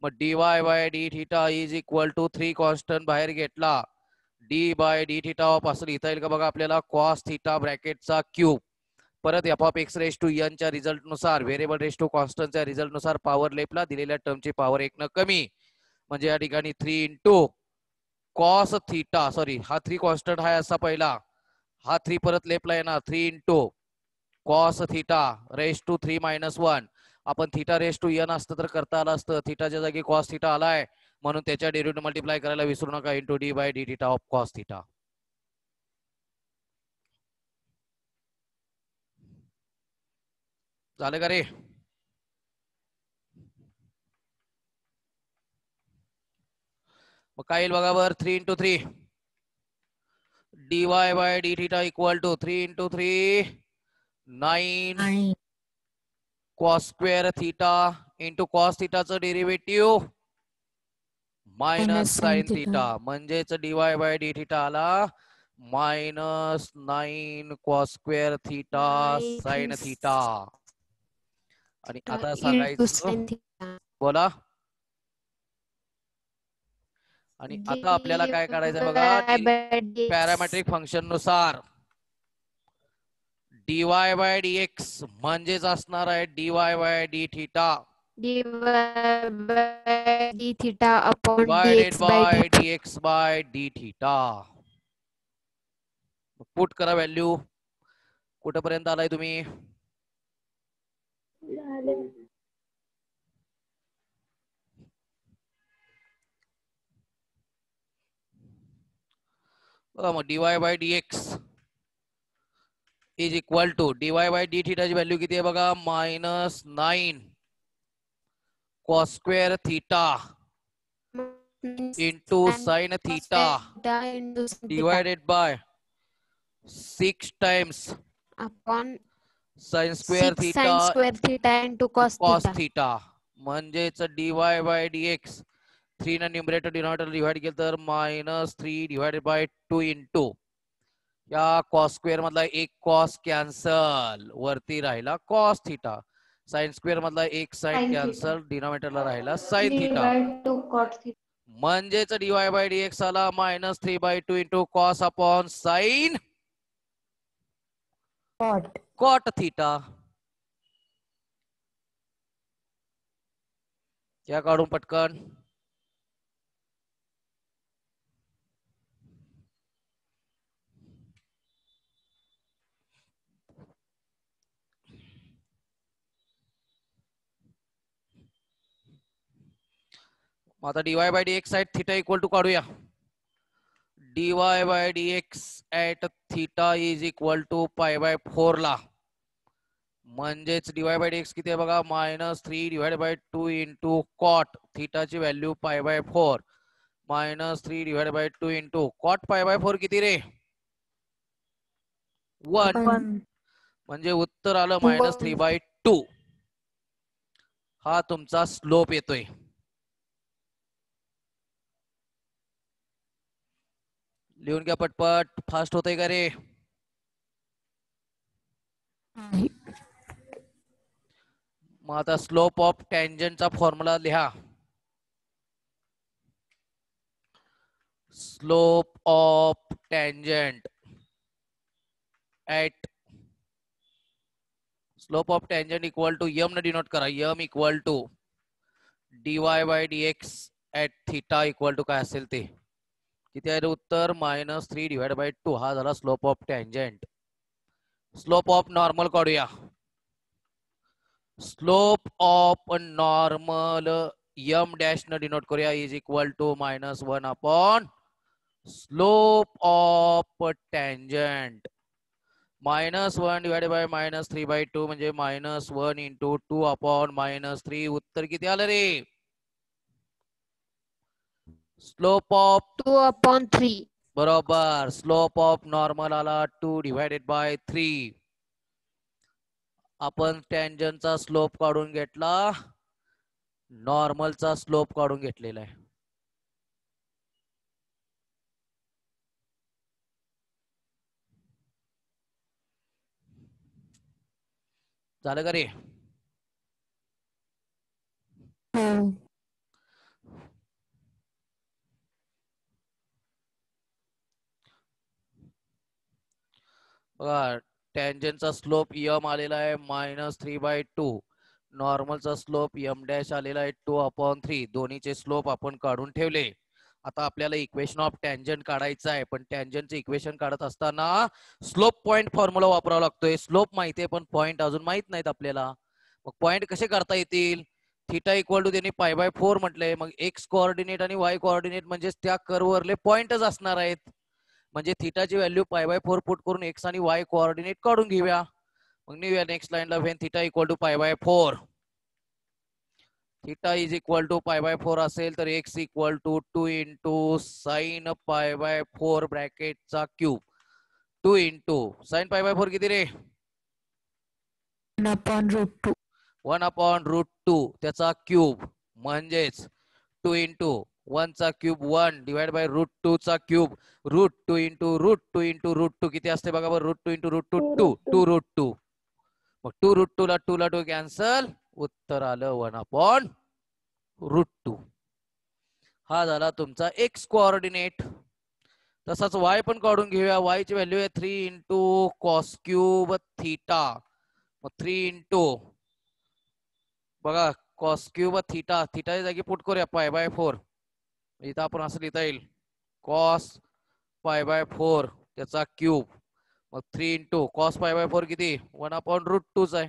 मग dy/d theta is equal to 3 constant बाहेर घेतला d by d theta of असं लिहिता येईल का बघा आपल्याला, कॉस थिटा ब्रॅकेटचा क्यूब, परत f of x raise to n च्या रिझल्ट नुसार व्हेरिएबल रेस टू कॉन्स्टंटच्या रिझल्ट नुसार पॉवर लेपला दिलेल्या टर्मची पॉवर 1 न कमी, म्हणजे या ठिकाणी 3 इंटू कॉस थिटा, सॉरी हा 3 कॉन्स्टंट आहे असा पहिला, हा 3 परत लेपला येणार, 3 into cos theta raise to 3 minus 1, आपण थिटा रेस टू एन असतं तर करता आलं असतं, थिटाच्या जागी कॉस थिटा आलाय म्हणून त्याच्या डेरिव्हेटिव्ह मल्टिप्लाय करायला विसरू नका, into d by d theta of cos theta. झालं का रे? मग काय येईल बघा बर, 3 into 3 dy by d theta equal to 3 into 3 9 cos square theta into cos थिटाचं डेरिव्हेटिव्ह मायनस साइन थिटा, म्हणजेच dy बाय डी थिटा आला -9 cos square theta sine theta. आणि आता सांगायचं, बोला. आणि आता आपल्याला काय काढायचं बघा, पॅरामेट्रिक फंक्शन नुसार dy बाय dx म्हणजेच असणार आहे dy by d theta divided by dx by d theta. Put करा व्हॅल्यू, कुठपर्यंत आलाय तुम्ही? बघा मग dy by dx is equal to dy by d थिटाची व्हॅल्यू किती आहे बघा, -9 cos square theta into sine theta divided by 6 times upon sine square theta into cos theta, म्हणजेच dy बाय dx 3 न न्यूमरेटर डिनॉमिनेटर डिवाइड केलं तर -3 divided by 2 into या cos square मधला एक कॉस कॅन्सल, वरती राहिला कॉस थिटा, साइन स्क्वेअर मधला एक साइन कॅन्सल, डिनॉमिनेटरला राहिला साइन थिटा, म्हणजेच dy बाय dx आला -3/2 into cos upon sine cot theta. या काढून पटकन. आता dy by dx at theta equal to काढूया, dy by dx at theta is equal to π/4 ला, म्हणजेच dy बाय dx किती आहे बघा, -3 डिवाइडेड बाय 2 इंटू कॉट थिटाची value π/4 -3 divided by 2 into cot π/4 किती रे, 1, म्हणजे उत्तर आलं -3/2. हा तुमचा स्लोप येतोय. लिहून घ्या पटपट, फास्ट होतंय का रे? मग आता स्लोप ऑफ टँजंटचा फॉर्म्युला लिहा. Slope of tangent at slope of tangent equal to m न डिनोट करा, m equal to dy by dx at theta equal to काय असेल ते किती आहे उत्तर, -3 डिवाइडेड बाय 2. हा झाला slope of tangent. Slope of normal काढूया. Slope of normal m dash न डिनोट करूया, is equal to -1 upon slope of tangent, -1 divided by -3/2 म्हणजे -1 इंटू 2 अपॉन -3. उत्तर किती आलं रे? Slope of 2/3. बरोबर. स्लोप ऑफ नॉर्मल आला 2 डिवायडेड बाय 3. आपण टँजंटचा स्लोप काढून घेतला, नॉर्मलचा स्लोप काढून घेतलेला आहे. झालं का रे? बघा टँजंटचा स्लोप यम आलेला आहे -3/2. नॉर्मलचा स्लोप यम डॅश आलेला आहे 2/3. दोन्हीचे स्लोप आपण काढून ठेवले. आता आपल्याला इक्वेशन ऑफ टँजंट काढायचं आहे, पण टँजंटचं इक्वेशन काढत असताना स्लोप पॉइंट फॉर्म्युला वापरावा लागतोय. स्लोप माहिती आहे पण पॉइंट अजून माहित नाहीत आपल्याला. मग पॉइंट कसे करता येतील? थिटा इक्वल टू त्यांनी π/4 म्हटलंय. मग एक्स कोऑर्डिनेट आणि वाय कोऑर्डिनेट म्हणजे त्या कर्ववरले पॉइंटच असणार आहेत. म्हणजे थिटाची व्हॅल्यू π/4 पुट करून एक्स आणि वाय कोऑर्डिनेट काढून घेऊया. मग नेऊया नेक्स्ट लाईनला. When theta equal to π/4, theta is equal to π/4 असेल तर x equal to 2 into sine π/4 ब्रॅकेटचा क्यूब 2 इंटू साइन π/4 किती रे? 1/√2. 1/√2 त्याचा क्यूब म्हणजेच 2 इंटू 1 चा क्यूब 1 डिवाइड बाय √2 चा क्यूब √2 इंटू √2 इंटू √2 किती असते बघा बरं? √2 इंटू √2 2√2. मग 2√2 ला 2 ला 2 कॅन्सल. उत्तर आलं 1/√2. हा झाला तुमचा एक्स कोऑर्डिनेट. तसाच वाय पण काढून घेऊया. वाय ची व्हॅल्यू आहे 3 इंटू कॉस क्यूब थिटा. मग 3 इंटू बघा कॉस क्यूब थिटा, थिटाच्या जागी पुट करूया π/4. इथं आपण असं लिहिता येईल कॉस π/4 त्याचा क्यूब. मग 3 इंटू कॉस π/4 किती? 1/√2 आहे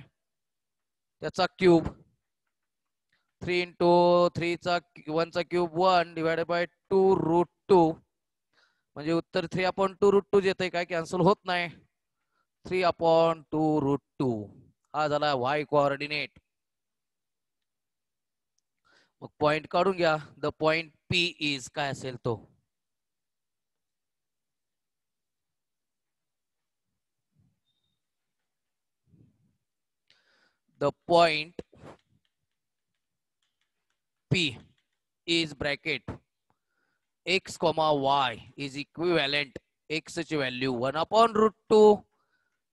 त्याचा क्यूब. 3 इंटू 3 चा 1 चा क्यूब 1 डिवाइडेड बाय 2√2 म्हणजे उत्तर 3/2√2 येते. काय कॅन्सल होत नाही. 3/2√2 हा झाला वाय कोऑर्डिनेट. मग पॉइंट काढून घ्या. द पॉइंट पी इज काय असेल तो? The point P is bracket x, y is equivalent. X ची व्हॅल्यू 1/√2,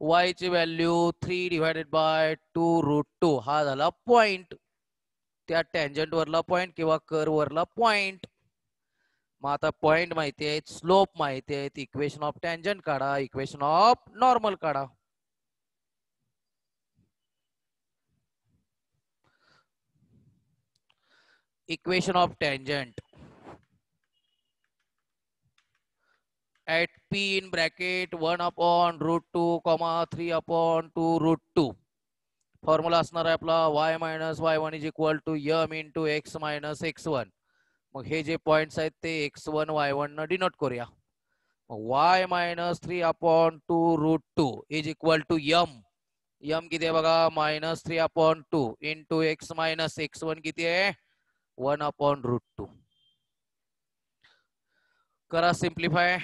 y ची व्हॅल्यू 3 डिवाइडेड बाय 2√2. हा झाला पॉइंट. त्या टँजंट वरला पॉइंट किंवा कर्व वरला पॉइंट. मग आता पॉइंट माहिती आहेत, स्लोप माहिती आहेत, इक्वेशन ऑफ टँजंट काढा, इक्वेशन ऑफ नॉर्मल काढा. Equation of tangent at P in bracket 1/√2, 3/2√2. Formula असणार आहे आपला y minus y1 is equal to m into x minus x1. मग हे जे पॉइंट्स आहेत ते x1 y1 न डिनोट करूया. मग y minus 3/2√2 is equal to m. m किती आहे बघा? -3/2 इंटू x मायनस x1 किती आहे? 1/√2. करा सिम्प्लिफाय.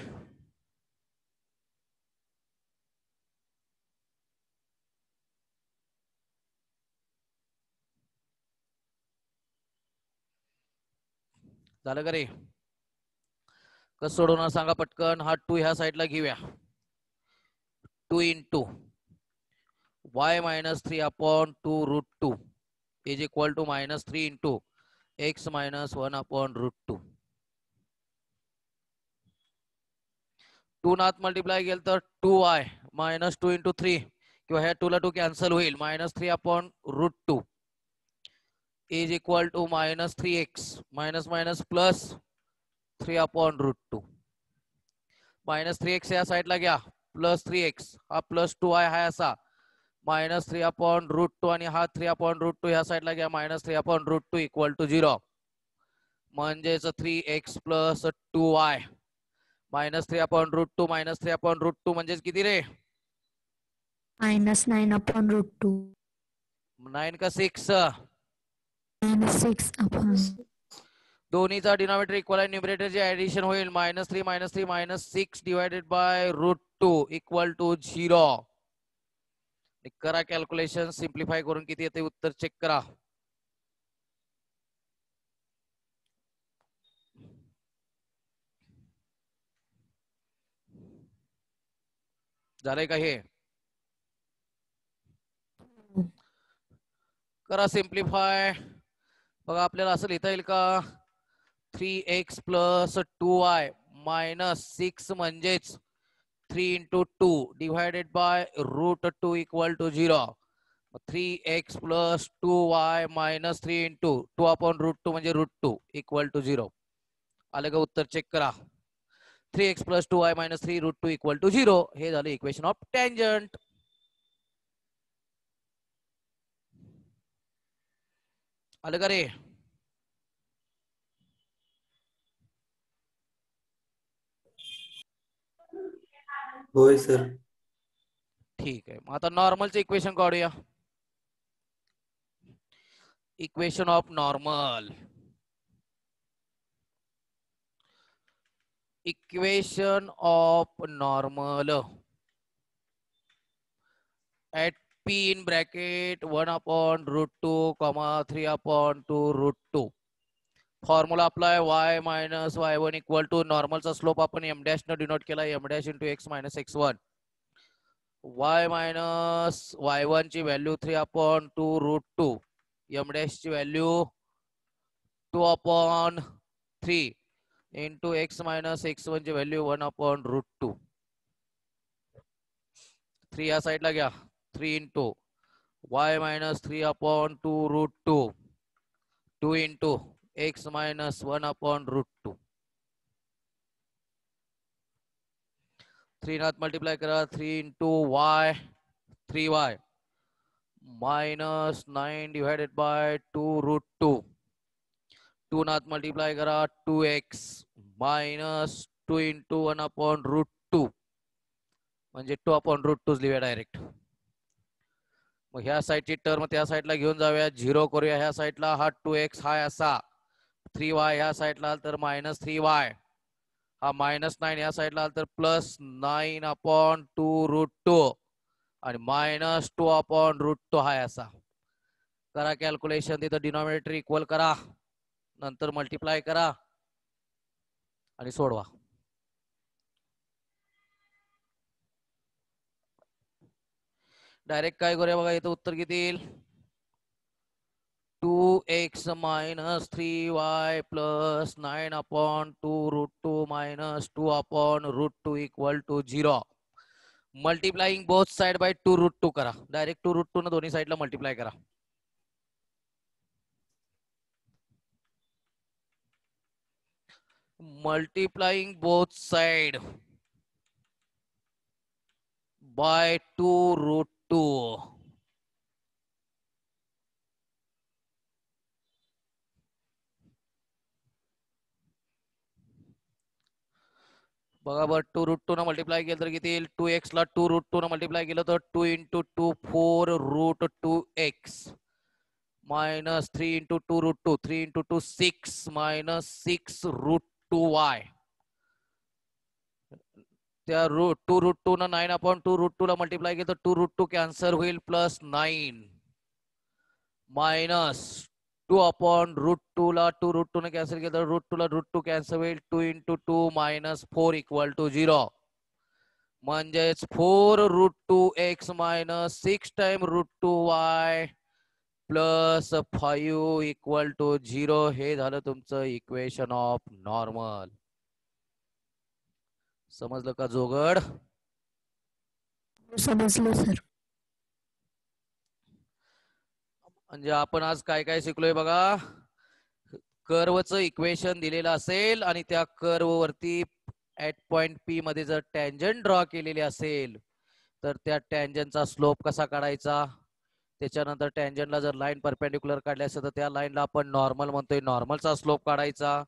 झालं का रे? कसं सोडवणार सांगा पटकन. हा 2 ह्या साईडला घेऊया. 2 into y minus 3/2√2 is equal to -3 into x minus 1/√2. 2 नात मल्टिप्लाय केलं तर 2y -2 इंटू 3 किंवा ह्या 2 ला 2 कॅन्सल होईल. -3/√2 is equal to -3x minus minus plus 3/√2. -3x या साईडला घ्या. प्लस 3x हा प्लस 2y हा असा -3/√2 आणि हा 3/√2 ह्या साईडला घ्या. -3/√2 इक्वल टू 0 म्हणजेच 3x प्लस 2y. -3/√2 -3/√2 म्हणजेच किती रे? -9/√2. 9 का 6? -6/. दोन्हीचा डिनॉमिनेटर इक्वल आहे. न्यूमरेटरचे ऍडिशन होईल. -3 -3 -6 डिवायडेड बाय √2 इक्वल टू 0. करा कॅल्क्युलेशन. सिम्प्लिफाय करून किती येते उत्तर चेक करा. झालंय का हे? करा सिम्प्लिफाय. बघा आपल्याला असं लिहिता येईल का? 3x प्लस 2y मायनस 6 म्हणजेच 3 into 2 divided by root 2 equal to 0. 3x plus 2y minus 3 into 2 upon root 2 म्हणजे root 2 equal to 0. आलं का उत्तर चेक करा. 3x plus 2y minus 3 root 2 equal to 0. हे झालं इक्वेशन ऑफ टँजंट. आलं का रे? होय सर. ठीक आहे. मग आता नॉर्मलचं इक्वेशन काढूया. Equation of normal. Equation of normal at p in bracket 1 upon root 2 comma 3 upon 2 root 2. Formula apply y minus y1 equal to नॉर्मलचा स्लोप आपण m डॅश न डिनोट केला m dash into x minus x1. y minus y1 ची value 3 upon 2 root 2. m dash ची value 2 upon 3 into x minus x1 ची value 1 upon root 2. 3 या साइडला घ्या. 3 into y minus 3 upon 2 root 2. 2 into x minus 1 upon root 2. 3 नाथ multiply करा. 3 into y 3y minus 9 divided by 2 root 2. 2 Nath multiply करा. 2x minus 2 into 1 upon root 2. म्हणजे 2 upon root 2 लिहूया direct. मग ह्या साइडची term त्या साइडला घेऊन जाऊया. 0 करूया. ह्या साइडला हा 2x हा असा. 3y ह्या साइडला तर मायनस 3y. हा मायनस 9 ह्या साइडला तर प्लस 9 अपॉन 2 रूट 2 आणि मायनस 2 अपॉन रूट 2 हा असा. करा कॅल्क्युलेशन. तिथं डिनॉमिनेटर इक्वल करा. नंतर मल्टिप्लाय करा आणि सोडवा. डायरेक्ट काय करूया बघा. इथं उत्तर किती येईल. 2x minus 3y plus 9 upon 2 root 2 minus 2 upon root 2 equal to 0. Multiplying both side by 2 root 2 करा. डायरेक्ट 2 root 2 ना दोन्ही साइडला मल्टिप्लाय करा. Multiplying both side by 2 root 2. बघा बर 2 रूट 2 न मल्टिप्लाय केलं तर किती येईल. 2x ला 2 रूट 2 न मल्टिप्लाय केलं तर 2 into 2 4 root 2x minus 3 into 2 root 2 3 into 2 6 minus 6 root 2y. त्या 2 रूट 2 न 9 अपॉन 2 रूट 2 ला मल्टिप्लाय केलं तर 2 रूट 2 कॅन्सल होईल प्लस 9 मायनस 2 अपॉन रूट 2 ला 2 रूट 2 ने कॅन्सल केलं तर रूट 2 ला रूट 2 कॅन्सल होईल. 2 into 2 minus 4 equal to 0. म्हणजेच 4 root 2x minus 6 time root 2y plus 5 equal to 0. हे झालं तुमचं इक्वेशन ऑफ नॉर्मल. समजलं का जोगड. समजलं सर. म्हणजे आपण आज काय काय शिकलोय बघा. कर्वचं इक्वेशन दिलेलं असेल आणि त्या कर्व वरती ऍट पॉइंट पी मध्ये जर टँजंट ड्रॉ केलेली असेल तर त्या टँजंटचा स्लोप कसा काढायचा. त्याच्यानंतर टँजंटला जर लाईन परपेंडिक्युलर काढली असेल तर त्या लाईनला आपण नॉर्मल म्हणतोय. नॉर्मलचा स्लोप काढायचा.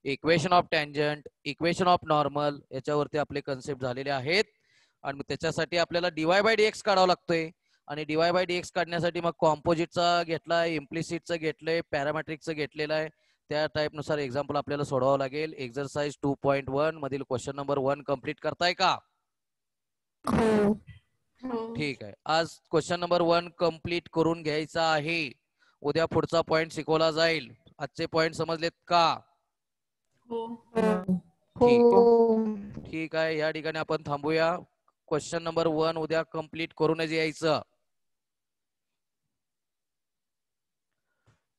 Equation of tangent, equation of normal याच्यावरती आपले कन्सेप्ट झालेले आहेत. आणि त्याच्यासाठी आपल्याला डीवाय बाय डीएक्स काढावा लागतोय. आणि डीवाय बाय डीएक्स काढण्यासाठी मग कॉम्पोजिटचा घेतलाय, इम्प्लिसिटचं घेतलंय, पॅरामेट्रिकचं घेतलेलं आहे. त्या टाइप नुसार एक्झाम्पल आपल्याला सोडवावं लागेल. एक्सरसाइज 2.1 मधील क्वेश्चन नंबर 1 कम्प्लीट करताय का. हो. ठीक आहे. आज क्वेश्चन नंबर 1 कम्प्लीट करून घ्यायचा आहे. उद्या पुढचा पॉइंट शिकवला जाईल. आजचे पॉइंट समजलेत का. ठीक आहे. या ठिकाणी आपण थांबूया. क्वेश्चन नंबर 1 उद्या कम्प्लीट करूनच यायचं.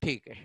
ठीक आहे.